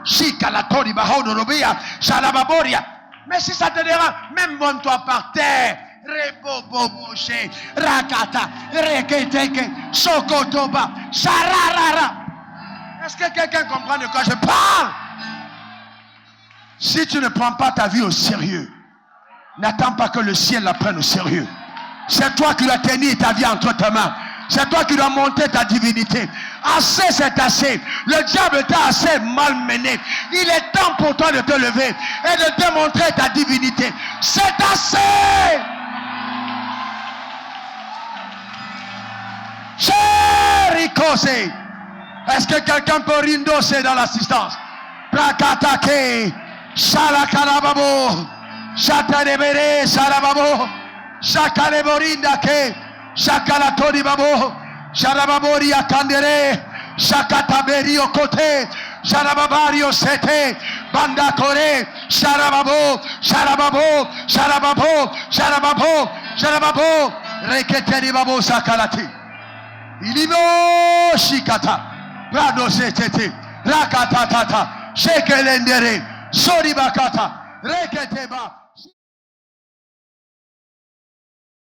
Shikalatori Bahodorobia, Shalababoria. Mais si ça te dérange, même monte-toi par terre. Reboboboche, Rakata, Reketeke, Sokotoba, Shararara. Est-ce que quelqu'un comprend de quoi je parle? Si tu ne prends pas ta vie au sérieux, n'attends pas que le ciel la prenne au sérieux. C'est toi qui dois tenir ta vie entre tes mains. C'est toi qui dois monter ta divinité. Assez, c'est assez. Le diable t'a assez malmené. Il est temps pour toi de te lever et de démontrer ta divinité. C'est assez. Chéricosé. Est-ce que quelqu'un peut rindosser dans l'assistance? Prakatake. Shalakalababo. Shatarebere. Shalababo. Shakaleborinda. Shakalatori babo, Sharababori akandere, Shakataberi okote, Sharababari osete, Bandakore, Sharababo, Reketeri babo sakalati. Ilibo shikata, Prado setete, Rakatatata, Shekelendere, Soribakata, Reketeba.